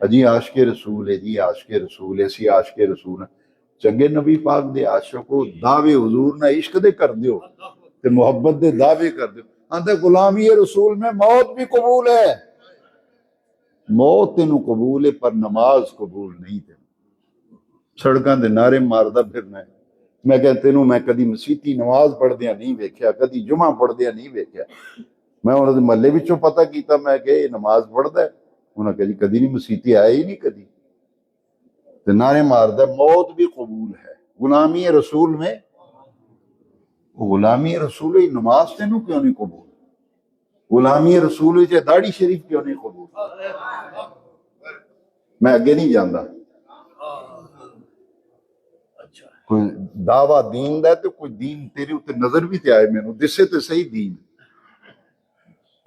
جی عاشق رسول ہے، جی عاشق رسول ہے، اسی عاشق رسول ہیں، چنگے نبی پاک دے عاشقو دعوے حضور نہ عشق دے کر دیو تے محبت دے دعوے کر دیو، آندے غلامی رسول میں موت بھی قبول ہے، موت تینوں قبول ہے پر نماز قبول نہیں تے، سڑکاں دے نعرے ماردا پھرنا ہے۔ میں کہ تینوں میں کدی مسیتی نماز پڑھ دیا نہیں ویکھیا، کدی جمعہ پڑھ دیا نہیں ویکھیا، میں انہوں نے محلے وچوں پتہ کیتا، میں کہ یہ نماز پڑھدا ہے، انہوں نے کہا جی کدی نہیں، مسیتی آیا ہی نہیں کدی، تے نعرے ماردا ہے موت بھی قبول ہے۔ غلامی رسول میں، غلامی رسول نماز تینوں کیوں نہیں قبول؟ غلامی رسول داڑھی شریف کیوں نہیں قبول؟ میں اگے نہیں جاندا، کوئی دعویٰ دین دا ہے تو کوئی دین تیرے اتنے نظر بھی تے آئے، میں دسے تے صحیح دین،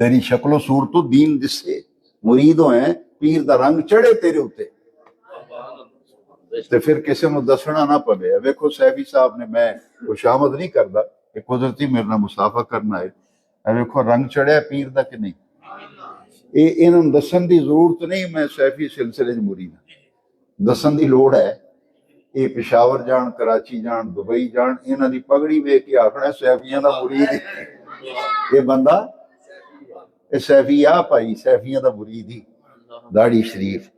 تیری شکل و صورت تو دین دسے، مرید ہوئے پیر دا رنگ چڑھے تیرے اتنے تے پھر کسی نو دسنا نہ پوے۔ ویکھو سیفی صاحب نے، میں خوشامد نہیں کردا کہ قدرتی میرے نال مسافہ کرنا ہے، ویکھو رنگ چڑھیا پیر دا کہ نہیں، انہوں نے دسن دی ضرورت نہیں، میں سیفی سلسلے چ مرید ہاں، دسن دی لوڑ ہے، یہ پشاور جان، کراچی جان، دبئی جان، انہاں دی پگڑی ویکھ کے آکھنا سیفیاں دا مرید ہے، یہ بندہ یہ سیفی آ پائی، سیفیاں دا مرید ہی، داڑھی شریف،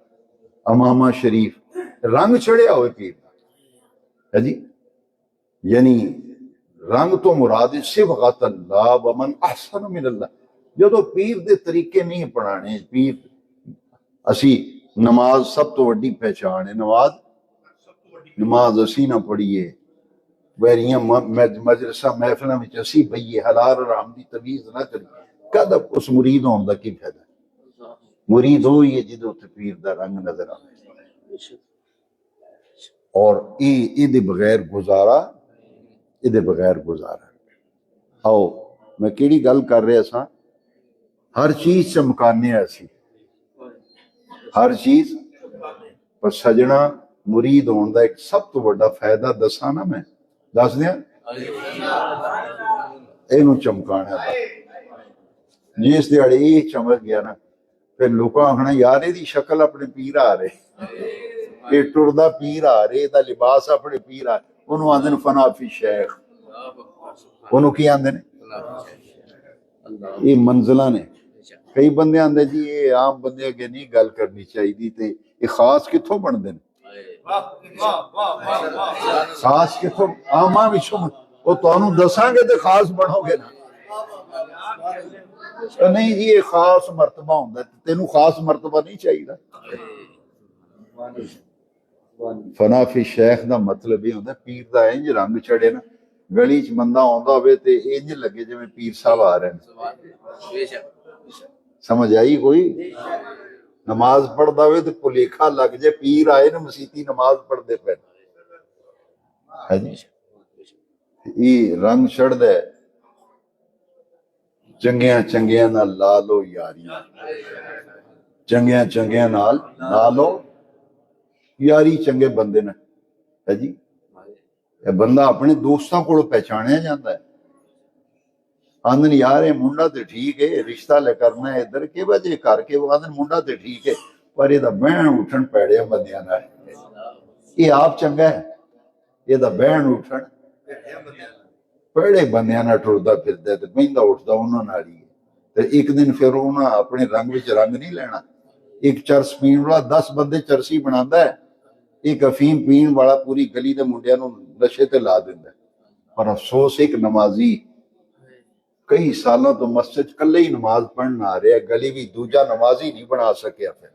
امامہ شریف، رنگ چڑھیا ہوئے پیر ہے جی، یعنی رنگ تو مراد صبغۃ اللہ ومن احسن من اللہ، جدو پیر دے طریقے نہیں پڑھانے، پیر اسی نماز سب تو وڈی پہچان ہے، نماز اسی نہ پڑھیے، ویریاں مجلسہ محفلہ میں اسی بھئیے، حلال حرام دی تمیز نہ کریے، کد اس مرید ہون دا کی فائدہ؟ مرید ہوئی ہے جدو تے پیر دا رنگ نظر آئے، اور یہ بغیر گزارا۔ آؤ میں کیڑی گل کر رہا سا، ہر چیز چمکانے ایسی، ہر چیز پر سجنا مرید ہون دا ایک سب تو بڑا فائدہ دساں نا، میں دس دیا اینو چمکانا دا، جس دیاڑے یہ چمک گیا نا پھر لوکاں آکھنا یار دی شکل اپنے پیر آ رہے، یہ ٹردا پیر آ رہے، دا لباس اپنے پیر آ رہے، انہوں آندھن فنا فی شیخ، انہوں کی آندھن یہ منزلہ نے، کئی بندے آندھے جی یہ عام بندے اگے نہیں گل کرنی چاہیے تے یہ خاص کتھوں بن دیں، خاص کتھوں عامہ وچوں، وہ تانوں دساں گے تے خاص بنو گے نا، نہیں جی یہ خاص مرتبہ ہوندا ہے، تینوں خاص مرتبہ نہیں چاہیے۔ فنا فی شیخ دا مطلب یہ ہوتا ہے پیر دا انج رنگ چڑھے نا، گلی چ بندہ آندا ہوئے تے انج لگے جویں پیر صاحب آ رہے ہیں، سمجھ آئی کوئی؟ نماز پڑھدا ہوئے تے پلیکھا لگ جائے پیر آئے نا مسیتی نماز پڑھدے پے، ہے جی یہ رنگ چڑھدا ہے، چنگیاں چنگیاں نال لا لو یاریاں، چنگیاں چنگیاں نال لا لو یاری، چنگے بندے نے ہے جی، یہ بندہ اپنے دوستاں کو پہچانیا جاتا ہے، آندن یار یہ منڈا تے ٹھیک ہے، رشتہ لے کرنا ہے ادھر کے وجہ کر کے، وہ آندن منڈا تے ٹھیک ہے پر یہ دا بہن اٹھن پیڑے بندیاں نال، یہ آپ چنگا ہے، یہ دا بہن اٹھن پیڑے بندیاں نال ٹردا پھردا تے مہندا اٹھدا انہاں نال ہی، تے ایک دن پھر انہاں اپنے رنگ وچ رنگ نہیں لینا، ایک چرس پین والا 10 بندے چرسی بناتا ہے، ایک افیم پین والا پوری گلی دے منڈیاں نوں نشے تے لا دیندا ہے، پر افسوس ایک نمازی کئی سالوں تو مسجد کلے ہی نماز پڑھنا آ رہا ہے، گلی بھی دوجا نمازی نہیں بنا سکیا پھر،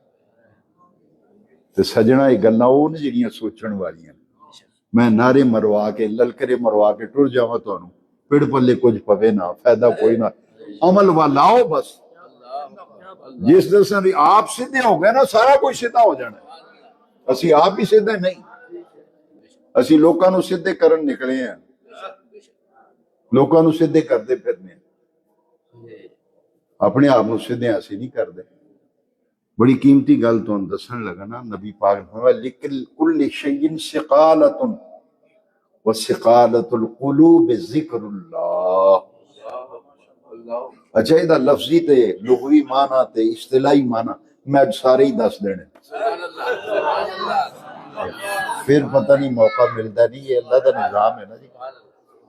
تے سجنا یہ گلاں وہ نے جڑیاں سوچن والیاں، میں نعرے مروا کے للکرے مروا کے ٹر جاواں تانوں، پڑ پلے کچھ پوے نہ، فائدہ کوئی نہ، عمل والاؤ بس، جس دن سے آپ سیدھے ہو گئے نا سارا کچھ سیدھا ہو جانا ہے، اسی آپ ہی سیدھے نہیں، ਅਸੀਂ ਲੋਕਾਂ ਨੂੰ ਸਿੱਧੇ ਕਰਨ ਨਿਕਲੇ ਆ, ਲੋਕਾਂ ਨੂੰ ਸਿੱਧੇ ਕਰਦੇ ਫਿਰਨੇ ਆ, ਆਪਣੇ ਆਪ ਨੂੰ ਸਿੱਧੇ ਅਸੀਂ ਨਹੀਂ ਕਰਦੇ। ਬੜੀ ਕੀਮਤੀ ਗੱਲ ਤੁਹਾਨੂੰ ਦੱਸਣ ਲੱਗਾ ਨਾ, ਨਬੀ ਪਾਕ ਨੇ ਫਰਮਾਇਆ ਲਿਕਲ ਕੁਲ ਸ਼ੈਇਨ ਸਿਕਾਲਤੁਨ ਵਸਿਕਾਲতুল ਕੁਲੂਬ ਜ਼ਿਕਰੁল্লাহ। ਅੱਛਾ, ਇਹਦਾ ਲਫ਼ਜ਼ੀ ਤੇ ਲੁਗਵੀ ਮਾਨਾ ਤੇ ਇਸਤਲਾਹੀ ਮਾਨਾ ਮੈਂ ਅੱਜ ਸਾਰੇ ਹੀ ਦੱਸ ਦੇਣੇ, ਫਿਰ ਪਤਾ ਨਹੀਂ ਮੌਕਾ ਮਿਲਦਾ ਨਹੀਂ। ਇਹ ਅੱਲਾ ਦਾ ਨਿਜ਼ਾਮ ਹੈ ਨਾ ਜੀ,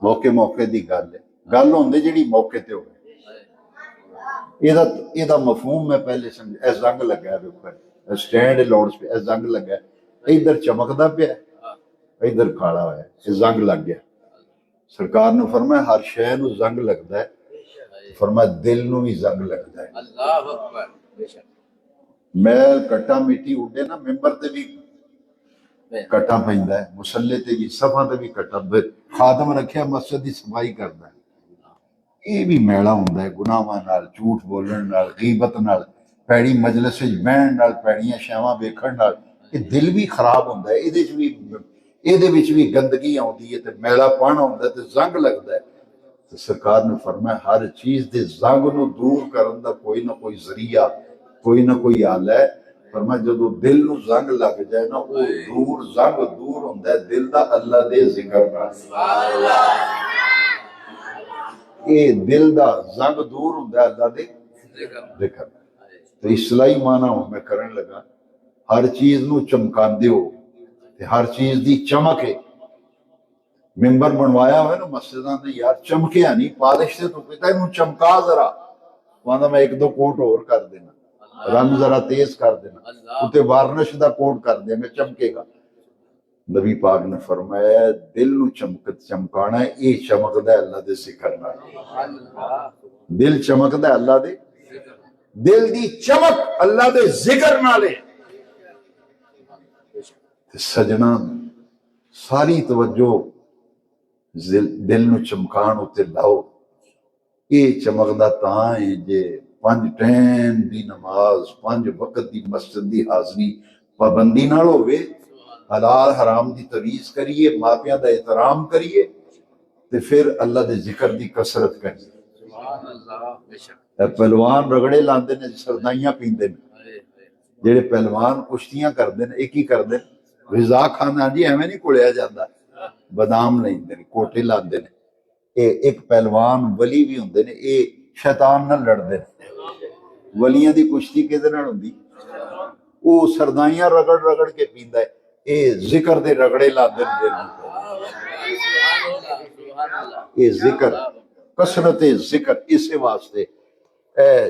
ਮੌਕੇ ਮੌਕੇ ਦੀ ਗੱਲ ਹੈ, ਗੱਲ ਹੁੰਦੀ ਜਿਹੜੀ ਮੌਕੇ ਤੇ ਹੋਵੇ। ਇਹਦਾ ਮਫਹੂਮ ਮੈਂ ਪਹਿਲੇ ਸਮਝ, ਇਹ ਜ਼ੰਗ ਲੱਗਾ ਇਹਦੇ ਉੱਪਰ, ਸਟੈਂਡ ਲਾਉਡ ਪੇ ਇਹ ਜ਼ੰਗ ਲੱਗਾ, ਇਧਰ ਚਮਕਦਾ ਪਿਆ, ਇਧਰ ਕਾਲਾ ਹੋਇਆ, ਇਹ ਜ਼ੰਗ ਲੱਗ ਗਿਆ। ਸਰਕਾਰ ਨੇ ਫਰਮਾਇਆ ਹਰ ਸ਼ੈ ਨੂੰ ਜ਼ੰਗ ਲੱਗਦਾ ਹੈ, ਫਰਮਾਇਆ ਦਿਲ ਨੂੰ ਵੀ ਜ਼ੰਗ ਲੱਗਦਾ ਹੈ। ਅੱਲਾਹੁ ਅਕਬਰ। ਮੈਲ ਕੱਟਾ ਮਿੱਟੀ ਉੱਡੇ ਨਾ, ਮੈਂਬਰ ਤੇ ਵੀ ਕੱਟਾ ਪੈਂਦਾ ਹੈ, ਮੁਸੱਲੇ ਤੇ ਵੀ, ਸਫਾ ਤੇ ਵੀ ਕੱਟਾ, ਖਾਦਮ ਰੱਖਿਆ ਮਸਜਿਦ ਦੀ ਸਫਾਈ ਕਰਦਾ ਹੈ, ਇਹ ਵੀ ਮੈਲਾ ਹੁੰਦਾ ਹੈ ਗੁਨਾਹਾਂ ਨਾਲ, ਝੂਠ ਬੋਲਣ ਨਾਲ, ਗੀਬਤ ਨਾਲ, ਪੈੜੀ ਮਜਲਿਸ ਵਿੱਚ ਬਹਿਣ ਨਾਲ, ਪੈੜੀਆਂ ਸ਼ਾਵਾਂ ਵੇਖਣ ਨਾਲ, ਇਹ ਦਿਲ ਵੀ ਖਰਾਬ ਹੁੰਦਾ ਹੈ। ਇਹਦੇ ਵਿੱਚ ਵੀ ਗੰਦਗੀ ਆਉਂਦੀ ਹੈ ਤੇ ਮੈਲਾ ਪਣ ਆਉਂਦਾ ਤੇ ਜ਼ੰਗ ਲੱਗਦਾ ਹੈ। ਤੇ ਸਰਕਾਰ ਨੇ ਫਰਮਾਇਆ ਹਰ ਚੀਜ਼ ਦੇ ਜ਼ੰਗ ਨੂੰ ਦੂਰ ਕਰਨ ਦਾ ਕੋਈ ਨਾ ਕੋਈ ਜ਼ਰੀਆ, ਕੋਈ ਨਾ ਕੋਈ ਹੱਲ ਹੈ। ਫਰਮਾਇਆ ਜਦੋਂ ਦਿਲ ਨੂੰ ਜ਼ੰਗ ਲੱਗ ਜਾਏ ਨਾ, ਉਹ ਜ਼ੰਗ ਦੂਰ ਹੁੰਦਾ ਹੈ ਦਿਲ ਦਾ ਅੱਲਾ ਦੇ ਜ਼ਿਕਰ ਨਾਲ। ਇਹ ਦਿਲ ਦਾ ਜ਼ੰਗ ਦੂਰ ਹੁੰਦਾ ਅੱਲਾ ਦੇ ਜ਼ਿਕਰ। ਤੇ ਇਸਲਾਹੀ ਮਾਨਾ ਮੈਂ ਕਰਨ ਲੱਗਾ, ਹਰ ਚੀਜ਼ ਨੂੰ ਚਮਕਾਉਂਦੇ ਹੋ ਤੇ ਹਰ ਚੀਜ਼ ਦੀ ਚਮਕ ਹੈ। ਮਿੰਬਰ ਬਣਵਾਇਆ ਹੋਇਆ ਨਾ ਮਸਜਿਦਾਂ ਦੇ, ਯਾਰ ਚਮਕਿਆ ਨਹੀਂ, ਪਾਲਿਸ਼ ਤੇ ਤੂੰ ਕੀਤਾ, ਇਹਨੂੰ ਚਮਕਾ ਜ਼ਰਾ, ਕਹਿੰਦਾ ਮੈਂ 1-2 ਕੋਟ ਹੋਰ ਕਰ ਦੇਣਾ, ਰੰਗ ਜ਼ਰਾ ਤੇਜ਼ ਕਰ ਦੇਣਾ, ਉੱਤੇ ਵਾਰਨਿਸ਼ ਦਾ ਕੋਟ ਕਰ ਦਿਆਂਗੇ, ਚਮਕੇਗਾ। ਨਬੀ ਪਾਕ ਨੇ ਫਰਮਾਇਆ ਦਿਲ ਨੂੰ ਚਮਕਾਣਾ, ਇਹ ਚਮਕਦਾ ਅੱਲਾ ਦੇ ਜ਼ਿਕਰ ਨਾਲ। ਦਿਲ ਚਮਕਦਾ ਅੱਲਾ ਦੇ, ਦਿਲ ਦੀ ਚਮਕ ਅੱਲਾ ਦੇ ਜ਼ਿਕਰ ਨਾਲ ਹੈ। ਤੇ ਸਜਣਾ ਸਾਰੀ ਤਵੱਜੋ ਦਿਲ ਨੂੰ ਚਮਕਾਣ ਉੱਤੇ ਲਾਓ। ਇਹ ਚਮਕਦਾ ਤਾਂ ਹੈ ਜੇ 5 ਟਾਈਮ ਦੀ ਨਮਾਜ਼, 5 ਵਕਤ ਦੀ ਮਸਜਿਦ ਦੀ ਹਾਜ਼ਰੀ ਪਾਬੰਦੀ ਨਾਲ ਹੋਵੇ, ਹਲਾਲ ਹਰਾਮ ਦੀ ਤਮੀਜ਼ ਕਰੀਏ, ਮਾਪਿਆਂ ਦਾ ਇਹਤਰਾਮ ਕਰੀਏ, ਤੇ ਫਿਰ ਅੱਲਾ ਦੇ ਜ਼ਿਕਰ ਦੀ ਕਸਰਤ ਕਰੀਏ। ਪਹਿਲਵਾਨ ਰਗੜੇ ਲਾਉਂਦੇ ਨੇ, ਸਰਦਾਈਆਂ ਪੀਂਦੇ ਨੇ, ਜਿਹੜੇ ਪਹਿਲਵਾਨ ਕੁਸ਼ਤੀਆਂ ਕਰਦੇ ਨੇ, ਇਹ ਕੀ ਕਰਦੇ ਨੇ, غذا ਖਾਣਾ ਜੀ ਐਵੇਂ ਨਹੀਂ ਘੁਲਿਆ ਜਾਂਦਾ, ਬਦਾਮ ਲੈਂਦੇ ਨੇ, ਕੋਟੇ ਲਾਉਂਦੇ ਨੇ। ਇਹ ਇੱਕ ਪਹਿਲਵਾਨ ਵਲੀ ਵੀ ਹੁੰਦੇ ਨੇ, ਇਹ ਸ਼ੈਤਾਨ ਨਾਲ ਲੜਦੇ ਨੇ। ਵਲੀਆਂ ਦੀ ਕੁਸ਼ਤੀ ਕਿਹਦੇ ਨਾਲ ਹੁੰਦੀ, ਉਹ ਸਰਦਾਈਆਂ ਰਗੜ ਰਗੜ ਕੇ ਪੀਂਦਾ ਹੈ, ਇਹ ਜ਼ਿਕਰ ਦੇ ਰਗੜੇ ਲਾਉਂਦੇ ਨੇ। ਇਹ ਜ਼ਿਕਰ, ਕਸਰਤ ਜ਼ਿਕਰ, ਇਸੇ ਵਾਸਤੇ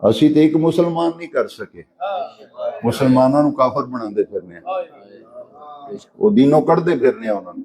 ਅਸੀਂ ਤੇ ਇੱਕ ਮੁਸਲਮਾਨ ਨਹੀਂ ਕਰ ਸਕੇ, ਮੁਸਲਮਾਨਾਂ ਨੂੰ ਕਾਫਰ ਬਣਾਉਂਦੇ ਫਿਰਨੇ ਆ, ਉਹ ਦੀਨੋਂ ਕੱਢਦੇ ਫਿਰਨੇ ਆ ਉਹਨਾਂ ਨੂੰ।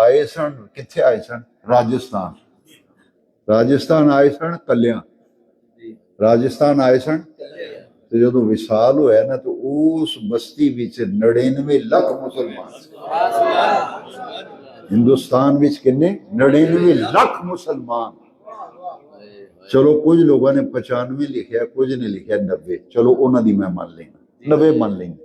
ਆਏ ਸਨ, ਕਿੱਥੇ ਆਏ ਸਨ, ਰਾਜਸਥਾਨ। ਰਾਜਸਥਾਨ ਆਏ ਸਨ ਕੱਲਿਆਂ, ਰਾਜਸਥਾਨ ਆਏ ਸਨ। ਤੇ ਜਦੋਂ ਵਿਸਾਲ ਹੋਇਆ ਨਾ, ਤੇ ਉਸ ਬਸਤੀ ਵਿੱਚ 99 ਲੱਖ ਮੁਸਲਮਾਨ। ਹਿੰਦੁਸਤਾਨ ਵਿੱਚ ਕਿੰਨੇ, 99 ਲੱਖ ਮੁਸਲਮਾਨ। ਚਲੋ ਕੁਝ ਲੋਕਾਂ ਨੇ 95 ਲਿਖਿਆ, ਕੁਝ ਨੇ ਲਿਖਿਆ 90, ਚਲੋ ਉਹਨਾਂ ਦੀ ਮੈਂ ਮੰਨ ਲੈਂਦਾ, 90 ਮੰਨ ਲੈਂਦਾ।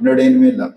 99 ਲੱਖ।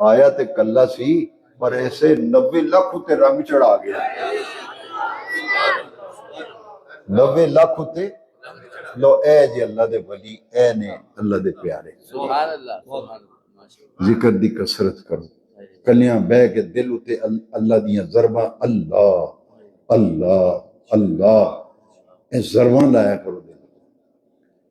ਆਇਆ ਤੇ ਕੱਲਾ ਸੀ, ਪਰ ਐਸੇ 90 ਲੱਖ ਉਤੇ ਰੰਗ ਚੜਾ ਗਿਆ। 90 ਲੱਖ ਉਤੇ ਲੋ, ਐ ਜੀ ਅੱਲਾ ਦੇ ਵਲੀ, ਐ ਨੇ ਅੱਲਾ ਦੇ ਪਿਆਰੇ। ਸੁਭਾਨ ਅੱਲਾਹ, ਸੁਭਾਨ ਅੱਲਾਹ। ਜ਼ਿਕਰ ਦੀ ਕਸਰਤ ਕਰੋ, ਕਲਿਆਂ ਬਹਿ ਕੇ ਦਿਲ ਉਤੇ ਅੱਲਾ ਦੀਆਂ ਜ਼ਰਬਾਂ, ਅੱਲਾਹ ਅੱਲਾਹ ਅੱਲਾਹ, ਇਹ ਜ਼ਰਬਾਂ ਲਾਇਆ ਕਰੋ।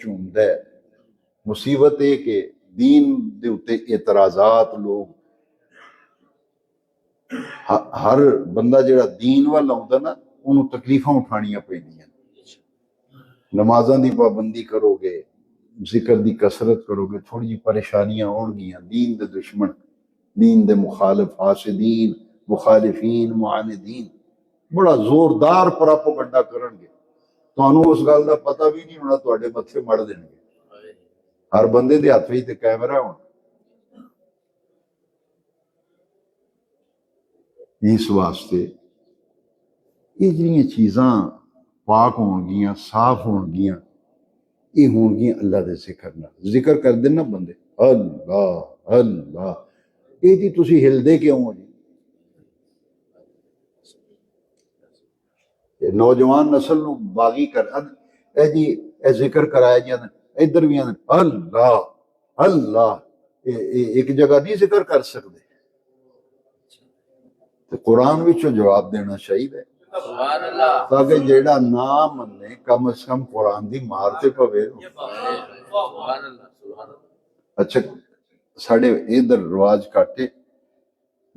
ਝੂਮਦਾ ਹੈ। ਮੁਸੀਬਤ ਇਹ ਕਿ دین ਦੇ ਉੱਤੇ ਇਤਰਾਜ਼ਾਤ, ਲੋਕ ਹਰ ਬੰਦਾ ਜਿਹੜਾ دین ਵੱਲ ਆਉਂਦਾ ਨਾ, ਉਹਨੂੰ ਤਕਲੀਫਾਂ ਉਠਾਣੀਆਂ ਪੈਂਦੀਆਂ। ਨਮਾਜ਼ਾਂ ਦੀ ਪਾਬੰਦੀ ਕਰੋਗੇ, ਜ਼ਿਕਰ ਦੀ ਕਸਰਤ ਕਰੋਗੇ, ਥੋੜੀ ਜਿਹੀ ਪਰੇਸ਼ਾਨੀਆਂ ਆਉਣਗੀਆਂ। دین ਦੇ ਦੁਸ਼ਮਣ, دین ਦੇ ਮੁਖਾਲਿਫ, ਹਾਸਿਦੀਨ, ਮੁਖਾਲਿਫੀਨ, ਮੁਆਨਿਦੀਨ ਬੜਾ ਜ਼ੋਰਦਾਰ ਪ੍ਰੋਪਗੈਂਡਾ ਕਰਨਗੇ। ਤੁਹਾਨੂੰ ਉਸ ਗੱਲ ਦਾ ਪਤਾ ਵੀ ਨਹੀਂ ਹੋਣਾ, ਤੁਹਾਡੇ ਮੱਥੇ ਮੜ ਦੇਣਗੇ। ਹਰ ਬੰਦੇ ਦੇ ਹੱਥ ਵਿੱਚ ਤੇ ਕੈਮਰਾ ਹੋਣਾ। ਇਸ ਵਾਸਤੇ ਇਹ ਜਿਹੜੀਆਂ ਚੀਜ਼ਾਂ ਪਾਕ ਹੋਣਗੀਆਂ, ਸਾਫ਼ ਹੋਣਗੀਆਂ, ਇਹ ਹੋਣਗੀਆਂ ਅੱਲਾ ਦੇ ਜ਼ਿਕਰ ਨਾਲ। ਜ਼ਿਕਰ ਕਰਦੇ ਨਾ ਬੰਦੇ, ਅੱਲਾ ਅੱਲਾ, ਇਹ ਜੀ ਤੁਸੀਂ ਹਿਲਦੇ ਕਿਉਂ ਹੋ ਜੀ? ਇਹ ਨੌਜਵਾਨ ਨਸਲ ਨੂੰ ਬਾਗੀ ਕਰ, ਇਹ ਜੀ ਇਹ ਜ਼ਿਕਰ ਕਰਾਇਆ ਜਾਂਦਾ, ਇੱਧਰ ਵੀ ਆਂਦੇ ਅੱਲਾ ਅੱਲਾ, ਇਹ ਇੱਕ ਜਗ੍ਹਾ ਨਹੀਂ ਜ਼ਿਕਰ ਕਰ ਸਕਦੇ। ਤੇ ਕੁਰਾਨ ਵਿੱਚੋਂ ਜਵਾਬ ਦੇਣਾ ਚਾਹੀਦਾ ਤਾਂ ਕਿ ਜਿਹੜਾ ਨਾ ਮੰਨੇ ਕਮ ਅਜ਼ ਕਮ ਕੁਰਾਨ ਦੀ ਮਾਰ ਤੇ ਪਵੇ। ਅੱਛਾ, ਸਾਡੇ ਇਧਰ ਰਿਵਾਜ ਘੱਟ,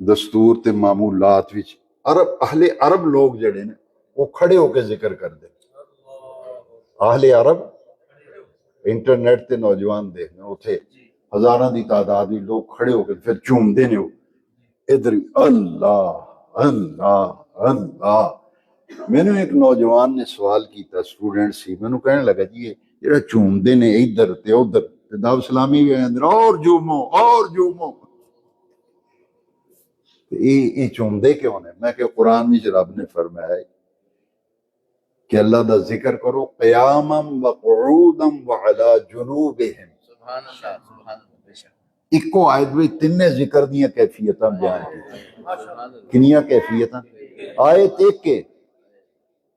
ਦਸਤੂਰ ਤੇ ਮਾਮੂਲਾਤ ਵਿੱਚ ਅਹਲੇ ਅਰਬ ਲੋਕ ਜਿਹੜੇ ਨੇ ਉਹ ਖੜੇ ਹੋ ਕੇ ਜ਼ਿਕਰ ਕਰਦੇ। ਅਹਲੇ ਅਰਬ ਇੰਟਰਨੈਟ ਤੇ ਨੌਜਵਾਨ ਦੇਖਦੇ, ਉੱਥੇ ਹਜ਼ਾਰਾਂ ਦੀ ਤਾਦਾਦ ਵਿੱਚ ਲੋਕ ਖੜੇ ਹੋ ਕੇ ਫਿਰ ਝੂਮਦੇ ਨੇ। ਉਹ ਇਧਰ ਅੱਲਾ ਅੱਲਾ ਅੱਲਾ। ਮੈਨੂੰ ਇੱਕ ਨੌਜਵਾਨ ਨੇ ਸਵਾਲ ਕੀਤਾ, ਸਟੂਡੈਂਟ ਸੀ, ਮੈਨੂੰ ਕਹਿਣ ਲੱਗਾ ਜੀ ਇਹ ਜਿਹੜਾ ਝੂਮਦੇ ਨੇ ਇੱਧਰ ਤੇ ਉੱਧਰ ਤੇ ਦਾਵ ਸਲਾਮੀ ਵੀ ਅੰਦਰ ਔਰ ਝੂਮੋ ਔਰ ਝੂਮੋ, ਇਹ ਝੂਮਦੇ ਕਿਉਂ ਨੇ? ਮੈਂ ਕਿਹਾ ਕੁਰਾਨ ਵਿੱਚ ਰੱਬ ਨੇ ਫਰਮਾਇਆ کہ اللہ دا ذکر کرو قیاما وقعودا وعلا جنوبہم۔ سبحان اللہ، سبحان اللہ۔ ایکو آیت میں تینے ذکر دیا کیفیتاں بیان کی، کنیا کیفیتاں؟ آیت ایک کے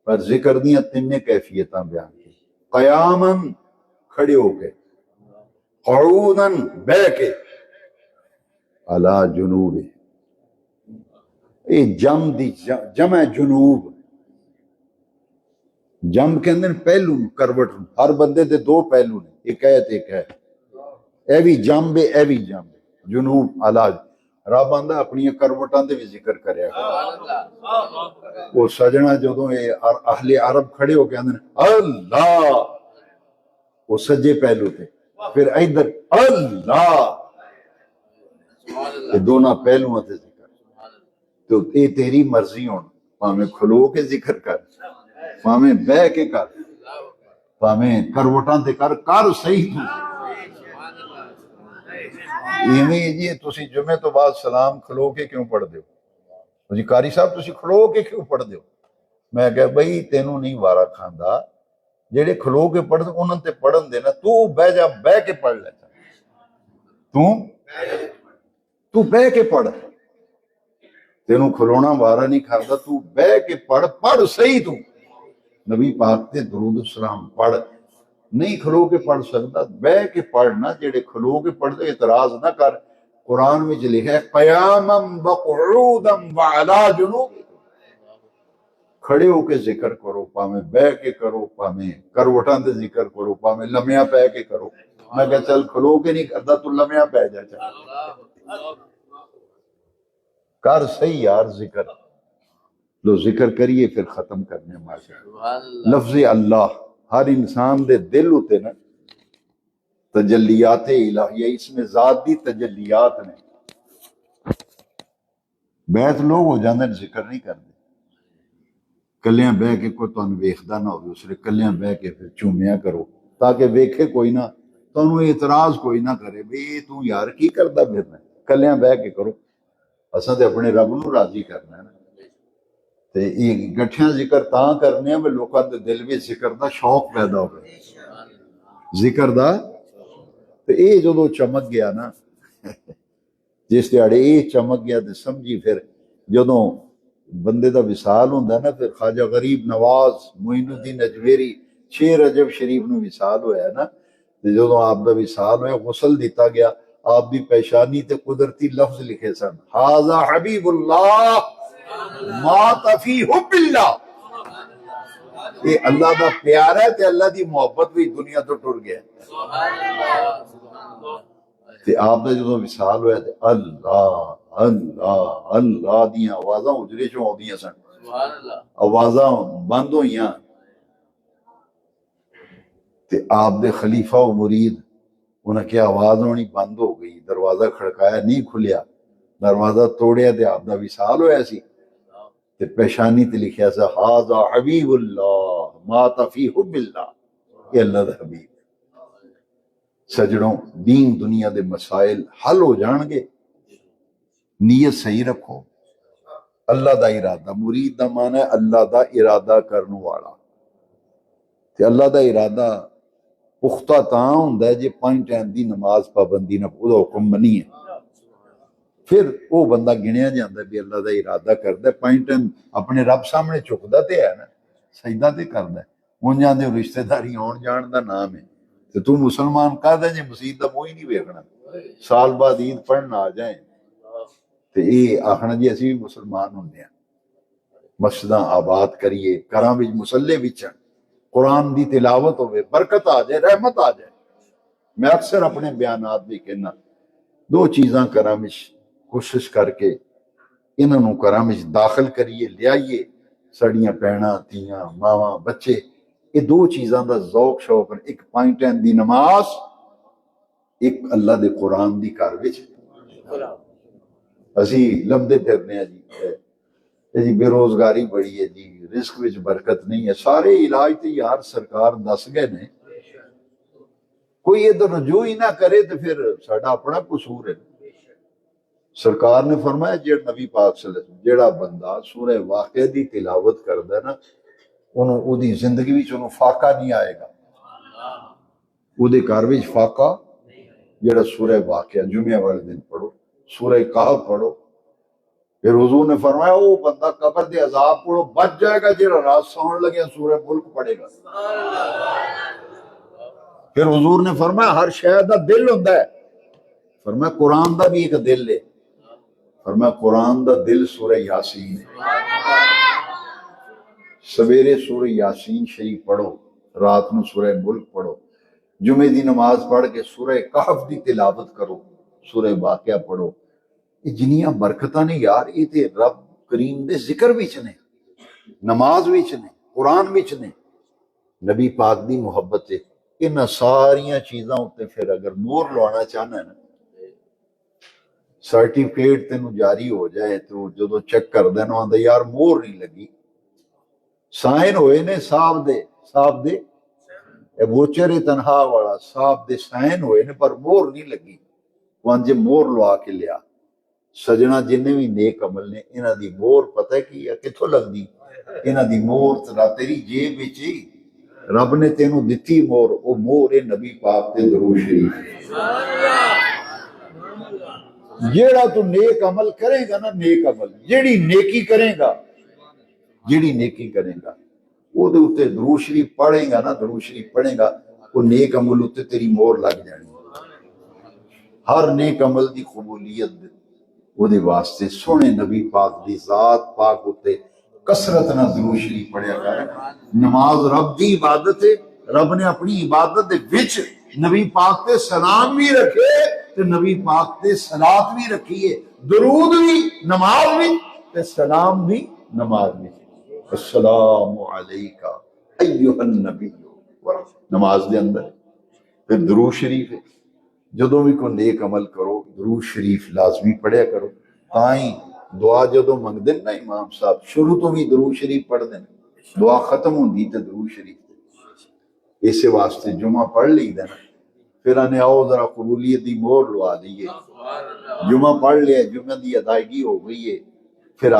پر ذکر دیا تینے کیفیتاں بیان کی۔ قیاما کھڑے ہو کے، قعودا بے کے، علا جنوبہم، یہ جمع جنوب، جنب کے اندر پہلو کروٹ، ہر بندے دے دو پہلو نے، ایک ہے اے بھی جنب اے بھی جنب، جنوب علاج رب آندا اپنی کروٹاں دے بھی ذکر کریا وہ سجنا جدوں اے اہل عرب کھڑے ہو کے اندر اللہ، وہ سجے پہلو تے، پھر ادھر اللہ، یہ دونوں پہلوؤں تے ذکر۔ تو یہ تیری مرضی ہون، پاویں کھلو کے ذکر کر، پاویں بہ کے کر، پاویں کروٹاں تے کر صحیح تو۔ ایویں جی تسی جمعے تو بعد سلام کھلو کے کیوں پڑھ دیو؟ جی قاری صاحب تسی کھلو کے کیوں پڑھ دیو؟ میں کہا بھئی تینوں نہیں وارا کھاندا، جڑے کھلو کے پڑھ انہاں تے پڑھن دینا، تو بہ جا، بہ کے پڑھ لے، تو بہ کے پڑھ، تینوں کھلونا وارا نہیں کھاندا، تو بہ کے پڑھ صحیح تو۔ نبی پاک تے درود السلام پڑھ، نہیں کھلو کے پڑھ سکتا، بہ کے پڑھنا، جڑے کھلو کے پڑھ دے اعتراض نہ کر۔ قرآن میں لکھا ہے قیاما وقعودا وعلا جنوب، کھڑے ہو کے ذکر کرو، پاویں بہ کے کرو، پاویں کروٹاں تے ذکر کرو، پاویں لمیاں پہ کے کرو۔ میں کہا چل کھلو کے نہیں کرتا تو لمیاں پہ جا، چل کر صحیح یار ذکر۔ لو ذکر کریے پھر ختم کرنے ماشاء لفظ اللہ ہر انسان دے دل ہوتے نا تجلیات الہیہ، اس میں ذات دی تجلیات نے۔ بیت لوگ ہو جاندے ذکر نہیں کرتے، کلیاں بہ کے کوئی تانوں ویکھدا نہ ہوے، اس لیے کلیاں بہ کے پھر چومیا کرو تاکہ ویکھے کوئی نہ، تانوں اعتراض کوئی نہ کرے بھئی تو یار کی کردا پھرنا۔ کلیاں بہ کے کرو، اساں تے اپنے رب نو راضی کرنا ہے نا۔ تے یہ گٹھیاں ذکر تاں کرنے ہیں لوکاں دے دل وچ ذکر دا شوق پیدا ہو گیا، ذکر دا۔ تے اے جدوں چمک گیا نا، جس دیہڑے اے چمک گیا تے سمجھی پھر جدوں بندے دا وصال ہوندا نا، پھر خواجہ غریب نواز معین الدین اجمیری 6 رجب شریف نو وصال ہویا نا، تے جدوں آپ دا وصال ہویا غسل دیتا گیا، آپ دی پیشانی تے قدرتی لفظ لکھے سن، ھذا حبیب اللہ مات فی حب اللہ، یہ اللہ دا پیار ہے تے اللہ دی محبت بھی دنیا تو ٹر گیا۔ تے آپ دا جدوں وصال ہویا تے اللہ اللہ اللہ دیاں آوازاں اجرے چوں آدیاں سن، آوازاں بند ہوئیاں۔ تے آپ دے خلیفہ و مرید انہاں کی آواز ہونی بند ہو گئی، دروازہ کھڑکایا نہیں کھلیا، دروازہ توڑیا تے آپ دا وصال ہویا سی۔ تے پیشانی تے لکھیا سا ہاذا حبیب اللہ مات فی حب اللہ، یہ اللہ دا حبیب۔ سجڑوں دین دنیا دے مسائل حل ہو جان گے، نیت صحیح رکھو۔ اللہ دا ارادہ، مرید دا معنی ہے اللہ دا ارادہ کرنے والا، تے اللہ دا ارادہ پختہ تاں ہوندا ہے جے 5 ٹائم دی نماز پابندی نہ او حکم منی ہے، پھر وہ بندہ گنیا جاندہ ہے بھی اللہ دا ارادہ کردا ہے، 5 ٹائم اپنے رب سامنے چکدا تے ہے نا، سجدہ تے کردا ہے، ان جاندے رشتہ داری آن جان دا نام ہے، تے تو مسلمان کہدا جے مسجد دا موئی نہیں ویکھنا، سال بعد عید پڑھن آ جائیں تے یہ آخنا جی اسی بھی مسلمان ہوندے ہیں۔ مسجداں آباد کریے، گھراں وچ مصلے وچن، قرآن دی تلاوت ہوئے، برکت آ جائے، رحمت آ جائے۔ میں اکثر اپنے بیانات بھی کہنا 2 چیزاں گھراں وچ کوشش کر کے انہاں نوں گھراں وچ داخل کریے، لیائیے، سڑیاں پیڑاں تیاں ماواں بچے، یہ 2 چیزاں دا ذوق شوق ہے، ایک 5 ٹائم دی نماز، ایک اللہ دے قرآن دی گھر وچ۔ اسی لبدے پھرنے ہیں جی بے روزگاری بڑی ہے جی، رزق وچ برکت نہیں ہے، سارے علاج تے یار سرکار دس گئے نے، کوئی ادھر رجوع ہی نہ کرے تو پھر ساڈا اپنا قصور ہے۔ سرکار نے فرمایا جیڑا نبی پاک صلی اللہ علیہ وسلم جیڑا بندہ سورہ واقعہ دی تلاوت کردا ہے نا، انہوں او دی زندگی وچ انہوں فاقہ نہیں آئے گا، او دے گھر وچ فاقہ جیڑا سورہ واقعہ جمعہ والے دن پڑھو، سورہ کہف پڑھو، پھر حضور نے فرمایا وہ بندہ قبر دے عذاب کو بچ جائے گا جیڑا رات سون لگے سورہ ملک پڑھے گا۔ پھر حضور نے فرمایا ہر شے دا دل ہوندا ہے، فرمایا قرآن دا بھی ایک دل ہے، فرمایا قرآن دا دل سورہ یاسین ہے۔ سویرے سورہ یاسین شریف پڑھو، رات نو سورہ ملک پڑھو، جمعے دی نماز پڑھ کے سورہ کہف دی تلاوت کرو، سورہ واقعہ پڑھو، یہ جنیاں برکتاں نے یار، یہ تے رب کریم دے ذکر وچ نے، نماز وچ نے، قرآن وچ نے، نبی پاک دی محبت ہے۔ انہاں ساریاں چیزاں ہوتے پھر اگر مور لوانا چاہنا ہے نا، سرٹیفکیٹ تینوں جاری ہو جائے تو جدو چیک کر دینا آندا یار مور نہیں لگی، سائن ہوئے نے صاحب دے ووچر تنہا والا صاحب دے سائن ہوئے نے پر مور نہیں لگی، وانجے مور لوا کے لیا۔ سجنا جنہیں بھی نیک عمل نے انہاں دی مور پتہ ہے کی کتھوں لگ دی، انہاں دی مور تیری جیب وچ ہی، رب نے تینوں دتی مور، او مور ہے نبی پاک تے درود شریف۔ جیڑا تو نیک عمل کرے گا نا، نیک عمل جیڑی نیکی کرے گا وہ دے اتے درود شریف پڑھے گا نا، درود شریف پڑھے گا، وہ نیک عمل اتے تیری مور لگ جانی۔ ہر نیک عمل دی قبولیت وہ دے واسطے سونے نبی پاک دی ذات پاک ہوتے کثرت نہ درود شریف پڑھیا کر۔ نماز رب دی عبادت ہے، رب نے اپنی عبادت دے وچ نبی پاک تے سلام بھی رکھے تے نبی پاک تے صلات بھی رکھیے، درود بھی نماز بھی تے سلام بھی نماز بھی۔ السلام علیکہ ایھا النبی، نماز دے اندر پھر درود شریف ہے۔ جدوں بھی کوئی نیک عمل کرو درود شریف لازمی پڑھیا کرو، تائیں دعا جدوں منگ دیں نا امام صاحب شروع تو بھی درود شریف پڑھ دیں، دعا ختم ہوندی تے درود شریف۔ اسے واسطے جمعہ پڑھ لی دینا، پھر آنے آؤ ذرا قبولیت دی مور لوا دیئے، جمعہ پڑھ لیا، جمعہ دی ادائیگی ہو گئی ہے، پھر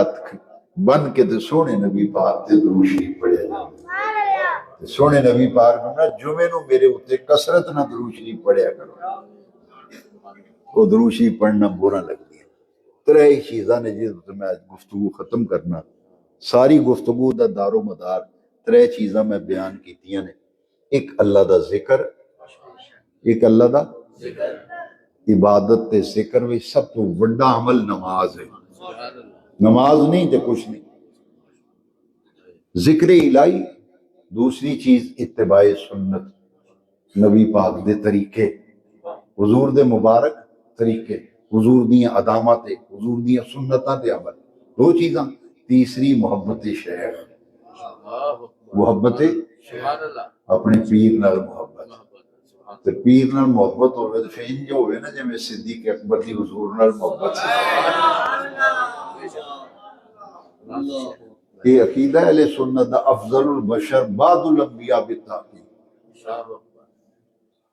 بن کے تے سونے نبی پاک تے درود شریف پڑھیا جائے۔ سونے نبی پاک نے جمعے نو میرے اتے کثرت نہ درود شریف پڑھیا کرو، وہ درود شریف پڑھنا برا لگتی ہے۔ 3 چیزاں نے جس سے میں گفتگو ختم کرنا، ساری گفتگو دا دار و مدار 3 چیزاں میں بیان کیتیاں نے، ایک اللہ دا ذکر، ایک اللہ دا عبادت تے ذکر میں سب تو بڑا عمل نماز ہے، نماز نہیں تے کچھ نہیں، ذکر الہی۔ دوسری چیز اتباع سنت، نبی پاک دے طریقے، حضور دے مبارک طریقے، حضور دیاں عدامات، حضور دیاں سنتاں دے عمل، 2 چیزاں۔ تیسری محبت شیخ، محبت اپنے پیر نال محبت، تے پیر نال محبت ہوئے تو فین جو ہوئے نا جی صدیق اکبر دی حضور نال محبت سے یہ عقیدہ اہل سنت دا افضل البشر بعد الانبیاء بالتحقیق،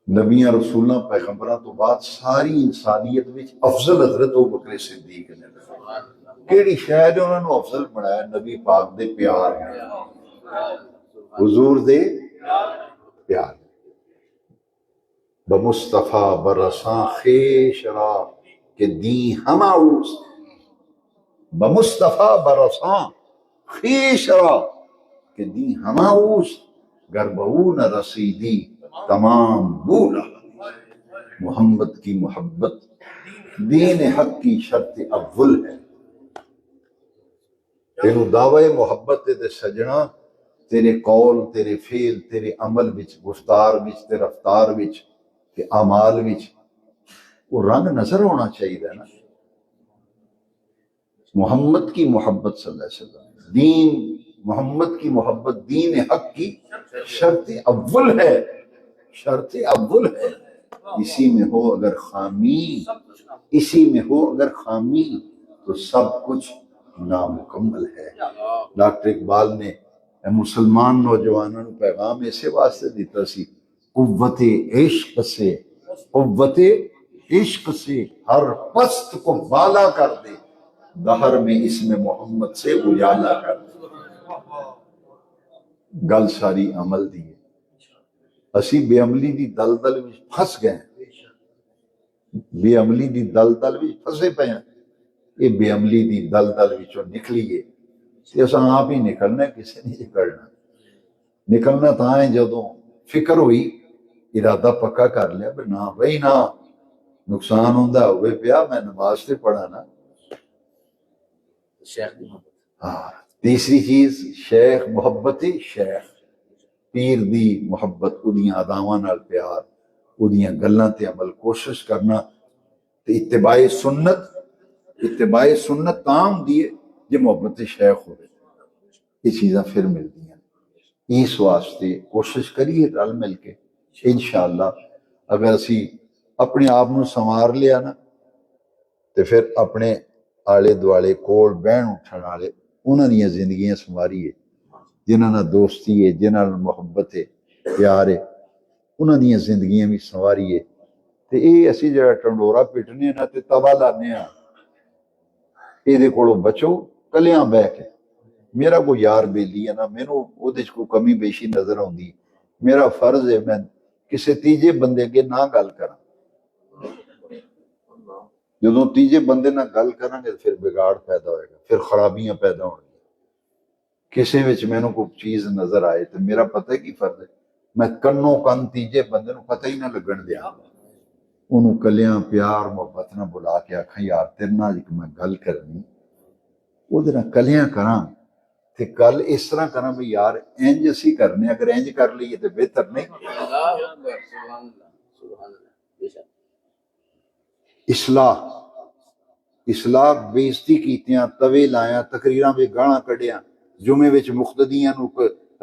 نبیاں رسولاں پیغمبراں تو بعد ساری انسانیت وچ افضل حضرت ابوبکر صدیق نے۔ کیڑی شے نے انہاں نو افضل بنایا؟ نبی پاک دے پیار، حضور دے پیار۔ بمصطفیٰ برساں خیش را کہ دی ہما اوست، بمصطفیٰ برساں خیش را کہ دی ہما اوست، گر بہو نہ رسیدی تمام بولا۔ محمد کی محبت دین حق کی شرط اول ہے۔ تینو دعوی محبت دے سجنا تیرے قول، تیرے فعل، تیرے عمل وچ، گفتار وچ، تے رفتار وچ، تے اعمال وچ وہ رنگ نظر ہونا چاہیے نا۔ محمد کی محبت صلی اللہ علیہ وسلم، دین محمد کی محبت دین حق کی شرط اول ہے، شرط اول ہے۔ اسی میں ہو اگر خامی، اسی میں ہو اگر خامی تو سب کچھ نامکمل ہے۔ ڈاکٹر اقبال نے مسلمان نوجوانوں کو پیغام ایسے واسطے دیتا سی، قوت عشق سے، قوت عشق سے ہر پست کو بالا کر دے، دہر میں اسم محمد سے اجالا کر دے۔ گل ساری عمل دی ہے۔ اسی بے عملی دی دلدل وچ پھس گئے ہیں، بے عملی دی دلدل وچ پھسے پے ہیں۔ یہ بے عملی دی دلدل وچوں نکلیے تے اساں آپ ہی نکلنا، کسی نہیں کرنا۔ نکلنا تاں ہے جدوں فکر ہوئی، ارادہ پکا کر لیا بھی نہ بھائی نہ نقصان ہوندا ہوئے پیا، میں نماز تے پڑھا نا۔ ہاں، تیسری چیز شیخ، محبت شیخ، پیر دی محبت، اودیاں اداواں نال پیار، اودیاں گلاں تے عمل، کوشش کرنا تے اتباع سنت، اتباع سنت تام دیے جے محبت شیخ ہوئے، یہ چیزاں پھر ملتی ہیں۔ اس واسطے کوشش کریے رل مل کے، انشاءاللہ اگر اسی اپنے آپ نو سنوار لیا نا تے پھر اپنے آلے دوالے کول بہن اٹھن والے انہاں دیاں زندگیاں سنواریے، جنہاں نال دوستی ہے، جنہاں نال محبت ہے، پیار ہے، انہاں دیاں زندگیاں بھی سنواریے۔ تے اے اسی جڑا ٹنڈورا پٹنے نا تے توا لانے ہاں، اے دے کولوں بچو کلیاں بہ کے۔ میرا کوئی یار بیلی ہے نا، مینوں او دے کوئی کمی بیشی نظر آوندی، میرا فرض ہے میں کسے تیجے بندے کے نہ گل کراں۔ جدوں تیجے بندے نہ گل کریں گے پھر بگاڑ پیدا ہوئے گا، پھر خرابیاں پیدا ہوں گی۔ کسے وچ مینوں کوئی چیز نظر آئے تو میرا پتہ کی فرض ہے، میں کنوں کن تیجے بندے نوں پتہ ہی نہ لگن دیا، انہوں کلیاں پیار محبت نہ بلا کے آکھاں یار تیرے نال ایک میں گل کرنی، او دے نال کلیاں کراں تے گل اس طرح کراں بھی یار انج اسی کرنے، اگر انج کر لئیے تے بہتر نہیں۔ اصلاح، اصلاح بےزتی کیتیاں، توے لایاں، تقریراں میں گالاں کڈیاں، جمعے وچ مقتدیاں نو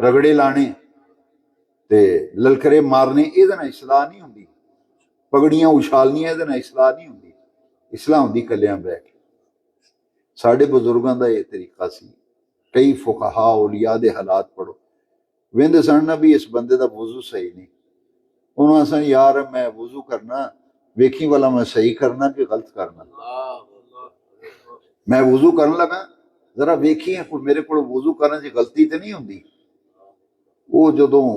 رگڑے لانے تے للکرے مارنے، اے دے نال اصلاح نہیں ہوندی۔ پگڑیاں اچھالنیاں، اے دے نال اصلاح نہیں ہوندی۔ اصلاح ہوندی کلیاں بہ کے۔ ساڈے بزرگاں دا یہ طریقہ سی۔ کئی فقہاء اولیاء دے حالات پڑھو، ویندے سن نا بھی اس بندے دا وضو صحیح نہیں، انہوں نے سن یار میں وضو کرنا ویکھی والا میں صحیح کرنا کہ غلط کرنا، میں وضو کرن لگا ذرا ویکھی ہے کوئی میرے کو وضو کرنے کی غلطی تے نہیں ہوندی۔ وہ جدوں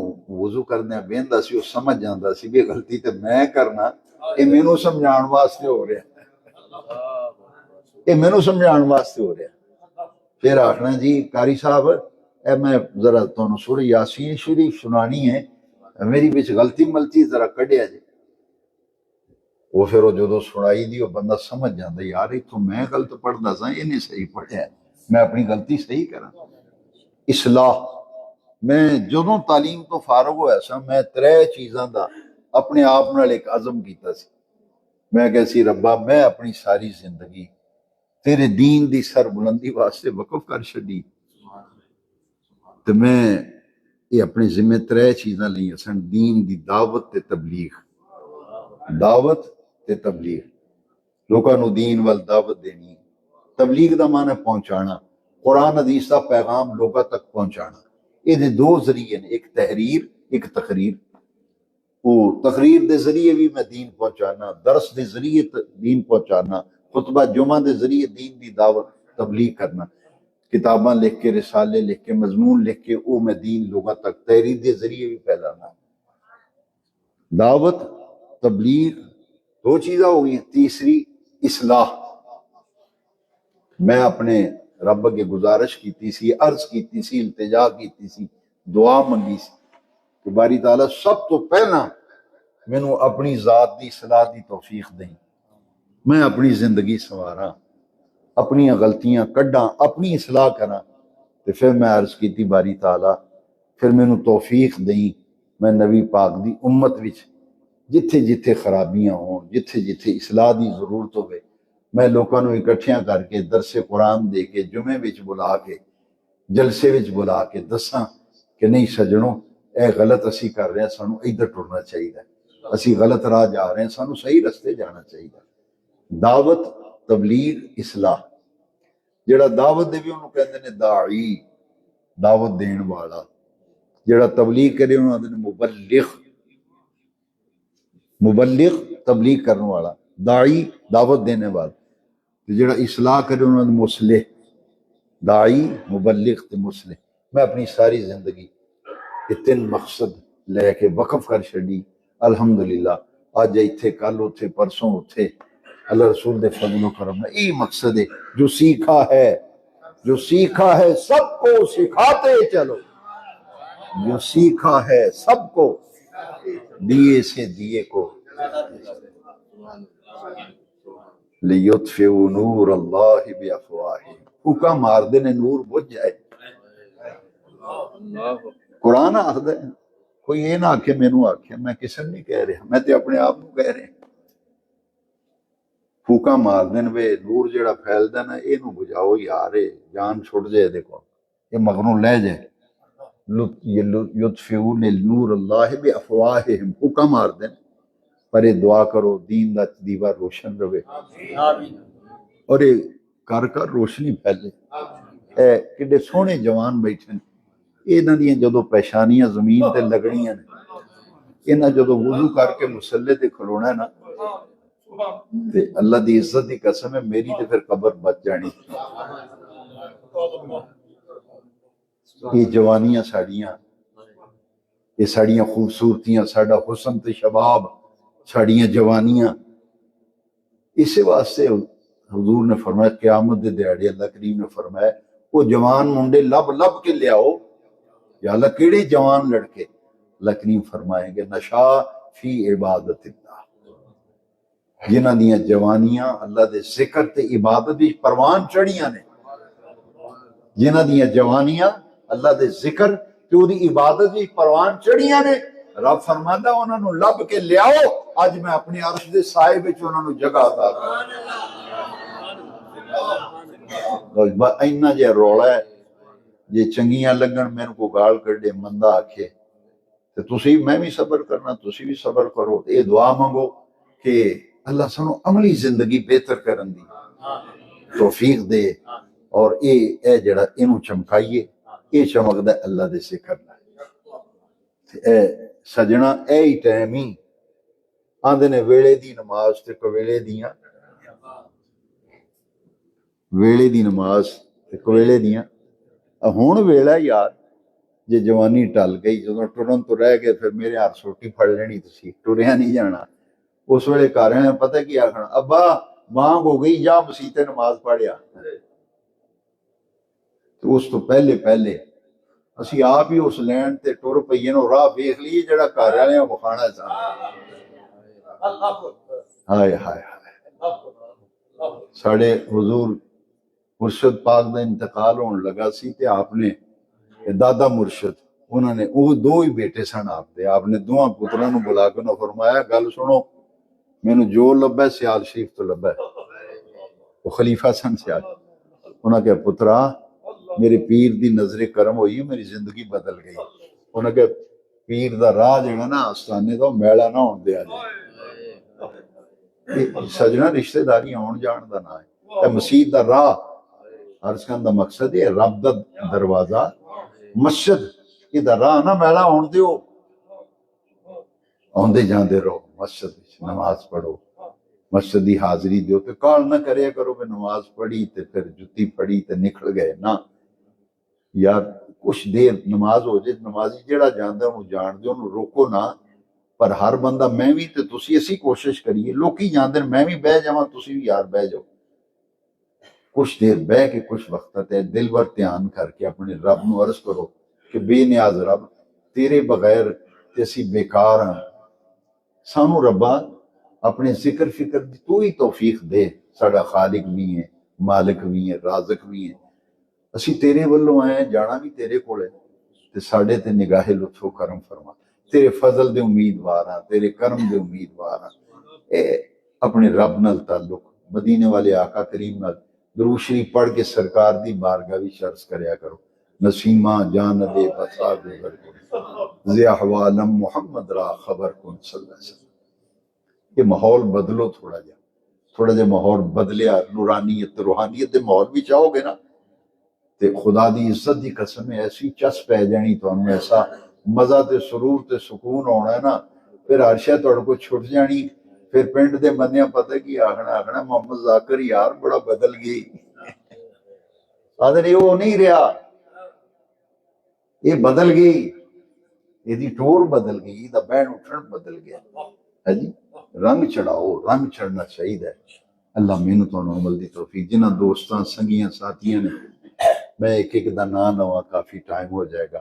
وضو کرنے بہندا سی وہ سمجھ جاندا سی بھی غلطی تے میں کرنا، یہ مینوں سمجھان واسطے ہو رہا، یہ مینوں سمجھان واسطے ہو رہا۔ پھر آخنا جی قاری صاحب اے میں ذرا تانوں سورہ یاسین شریف سنانی ہے، میری وچ غلطی ملطی ذرا کڈیا جی۔ وہ پھر وہ جدوں سنائی دی وہ بندہ سمجھ جاندا یار اتوں میں غلط پڑھدا سا، انہیں صحیح پڑھیا، میں اپنی غلطی صحیح کراں۔ اصلاح، میں جدوں تعلیم تو فارغ ہویا سا میں 3 چیزاں دا اپنے آپ نال ایک عزم کیتا سی۔ میں کہا سی ربا میں اپنی ساری زندگی تیرے دین دی سر بلندی واسطے وقف کر چھڈی، تو میں یہ اپنے ذمہ 3 چیزاں لئیاں سن، دین دی دعوت تے تبلیغ، دعوت تے تبلیغ، لوکاں نو دین وال دعوت دینی، تبلیغ دا معنی پہنچانا، قرآن حدیث کا پیغام لوگوں تک پہنچانا. یہ دو ذریعے نے، ایک تحریر ایک تقریر. وہ تقریر دے ذریعے بھی میں دین پہنچانا، درس دے ذریعے دین پہنچانا، خطبہ جمعہ دے ذریعے دین دی دعوت تبلیغ کرنا، کتاباں لکھ کے، رسالے لکھ کے، مضمون لکھ کے وہ میں دین لوگوں تک تحریر دے ذریعے بھی پھیلانا. دعوت تبلیغ دو چیزیں ہو گئی. تیسری اصلاح. میں اپنے رب کے گزارش کیتی سی، عرض کیتی سی، التجا کیتی سی، دعا منگی سی کہ باری تعالیٰ سب تو پہلا مینوں اپنی ذات دی اصلاح دی توفیق دیں، میں اپنی زندگی سنواراں، اپنی غلطیاں کڈاں، اپنی اصلاح کراں. تو پھر میں عرض کیتی باری تعالیٰ پھر مینوں توفیق دیں میں نبی پاک دی امت وچ جتھے جتھے خرابیاں ہون، جتھے جتھے اصلاح دی ضرورت ہوئے، میں لوکاں نوں اکٹھیاں کر کے درس قرآن دے کے، جمعے وچ بلا کے، جلسے وچ بلا کے دساں کہ نہیں سجنوں اے غلط اسی کر رہے ہیں، سانوں ادھر ٹرنا چاہیے، اسی غلط راہ جا رہے ہیں، سانوں صحیح رستے جانا چاہیے. دعوت تبلیغ اصلاح. جڑا دعوت دے بھی انہوں کہتے ہیں داعی، دعوت دین والا. جڑا تبلیغ کرے انہوں کہتے ہیں مبلغ، مبلغ تبلیغ کرنے والا، داعی دعوت دینے والا. جڑا اصلاح کرے انہوں نے مصلح. داعی، مبلغ تے مصلح. میں اپنی ساری زندگی یہ تین مقصد لے کے وقف کر چھڑی. الحمدللہ آج ایتھے، کل اتھے، پرسوں اتھے، اللہ رسول دے فضل و کرم ہے. یہی مقصد ہے جو سیکھا ہے، جو سیکھا ہے سب کو سکھاتے چلو، جو سیکھا ہے سب کو دیے سے دیے کو. لیطفئوا نور اللہ بافواہہم. پھوکا مار دینے نور بجھ جائے. قرآن آخد ہے، کوئی یہ نہ آکھے مینوں آکھے، میں کسی نے نہیں کہہ رہا، میں تے اپنے آپ کو کہہ رہا. پھوکا مار دین وے نور جڑا پھیل دینا اینو بجھاؤ یار، جان چھوڑ جائے دیکھو، یہ مغنوں لے جائے. یطفئون نور اللہ بافواہہم. پھوکا مار دین پر یہ دعا کرو دین دا دیوار روشن رہے اور یہ کر کر روشنی پھیلے. اے کڈے سونے جوان بیٹھے ہیں، انہاں دیاں جدو پیشانیاں زمین تے لگنیاں نے، انہاں جدو وضو کر کے مصلے تے کھلونا ہے نا، تے اللہ دی عزت دی قسم ہے میری تے پھر قبر بچ جانی. یہ جوانیاں ساڑیاں، یہ ساڑیاں خوبصورتیاں، ساڑا حسن تے شباب، ساڑیاں جوانیاں. اسی واسطے حضور نے فرمایا قیامت دے دیہڑے اللہ کریم نے فرمایا وہ جوان منڈے لب لب کے لے آؤ. یا اللہ کیڑے جوان لڑکے؟ اللہ کریم فرمائیں گے نشا فی عبادت اللہ، جنہ دیاں جوانیاں اللہ دے ذکر تے عبادت دی پروان چڑھیاں نے، جنہ دیاں جوانیاں اللہ دے ذکر تے او دی عبادت دی پروان چڑھیاں نے. رب فرماتا انہوں نے لب کے لے آؤ، آج میں اپنی عرش دے سائے وچ انہوں نے جگہ عطا کر. اینا جے رولا ہے جے چنگیاں لگن میرے کو گال کڈے مندہ آکھے تو تسی میں بھی صبر کرنا، تسی بھی صبر کرو. یہ دعا منگو کہ اللہ سانو عملی زندگی بہتر کرن دی توفیق دے، اور اے جڑا اینو چمکائیے، اے چمکدا اللہ دے ذکر نال. اے سجنا اے ہی ٹائم ہی آندے نے ویلے دی نماز تے کویلے دیاں، ویلے دی نماز تے کویلے دیاں. ہون ویلا یار جے جوانی ٹل گئی، جدوں ٹرن تو رہ گئے پھر میرے ہاتھ سوٹی پھڑ لینی، تسی ٹریا نہیں جانا. اس ویلے گھر نے پتہ کی آکھنا، ابا مانگ ہو گئی جا مسیتے نماز پڑھیا. تو اس تو پہلے پہلے اسی آپ ہی اس لین تے ٹر پئیے نو راہ ویکھ لیے جڑا گھر والے وکھانا سا. ہائے ہائے ہائے. ساڑے حضور مرشد پاک دا انتقال ہون لگا سی تے آپ نے دادا مرشد انہوں نے وہ دو ہی بیٹے سن آپ دے، آپ نے دوہاں پتراں نو بلا کے نہ فرمایا گل سنو مینوں جو لبا ہے سیال شریف تو لبا ہے. وہ خلیفہ سن سیال. انہاں کہ پترا میرے پیر دی نظر کرم ہوئی، میری زندگی بدل گئی. انہاں کہ پیر دا راہ جڑا نا آستانے دا میلا نہ ہون دیا جائے. سجنا رشتہ داری آن جان دا نہ ہے، اے مسیح دا راہ عرض کرنے دا مقصد ہے رب دا دروازہ مسجد ادھر راہ نہ میلا ہون دیو آندے جاندے رہو مسجد نماز پڑھو مسجد دی حاضری دیو تے کال نہ کریا کرو کہ نماز پڑھی تے پھر جتی پڑھی تے نکل گئے نہ یار کچھ دیر نماز ہو جائے نمازی جیڑا جاندہ انہوں جان دے انہوں روکو نہ پر ہر بندہ میں بھی تے تسی اسی کوشش کریے لوکی جاندے میں بھی بہ جاواں تسی بھی یار بہ جاؤ کچھ دیر بہ کے کچھ وقت تے دل بر دھیان کر کے اپنے رب نو عرض کرو کہ بے نیاز رب تیرے بغیر تے اسی بیکار ہیں سانو ربا اپنے ذکر فکر دی تو ہی توفیق دے ساڑا خالق بھی ہے مالک بھی ہے رازق بھی ہے اسی تیرے والوں آئے جانا بھی تیرے کو ہے تے ساڑے تے نگاہ لطف و کرم فرما تیرے فضل دے امیدوار ہیں تیرے کرم دے امیدوار ہیں اے اپنے رب نال تعلق مدینے والے آقا کریم نال درود شریف پڑھ کے سرکار دی بارگاہ بھی شرز کریا کرو نسیمہ جان دے بسا گزر کن زی احوالم محمد را خبر کن صلی اللہ علیہ وسلم یہ ماحول بدلو تھوڑا جا ماحول بدلیا نورانیت روحانیت دے ماحول بھی چاہو گے نا تے خدا دی عزت دی قسم ایسی چس پہ جانی تو ہمیں ایسا مزہ تے سرور تے سکون ہونا ہے نا پھر عرشہ توڑ کو چھٹ جانی پھر پینڈ دے بندیاں پتہ کی آخنا محمد ذاکر یار بڑا بدل گئی آدھر یہ وہ نہیں رہا یہ بدل گئی یہ دی ٹور بدل گئی یہ دا بین اٹھن بدل گیا ہے جی رنگ چڑھاؤ رنگ چڑھنا چاہیے اللہ مینوں تانوں عمل دی توفیق جنہاں دوستاں سنگیاں ساتھیاں نے میں ایک ایک دا نام لواں کافی ٹائم ہو جائے گا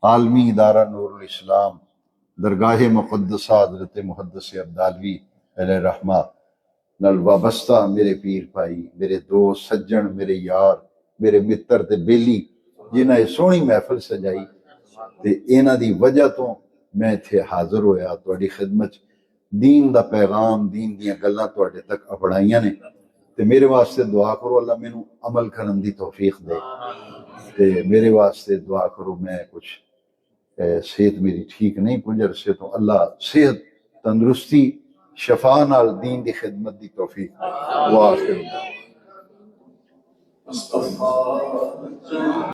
عالمی ادارہ نور الاسلام درگاہ مقدسہ حضرت محدث عبدالوی علیہ رحمہ نال وابستہ میرے پیر بھائی میرے دوست سجن میرے یار میرے متر تے بیلی جنہاں سونی محفل سجائی تے انہاں دی وجہ تو میں تھے حاضر ہویا تواڈی خدمت دین دا پیغام دین دیاں گلاں تواڈے تک اپڑائیاں نے تے میرے واسطے دعا کرو اللہ مینوں عمل کرن دی توفیق دے تے میرے واسطے دعا کرو میں کچھ صحت میری ٹھیک نہیں کچھ عرصے تو اللہ صحت تندرستی شفا نال دین دی خدمت دی توفیق دے وآخر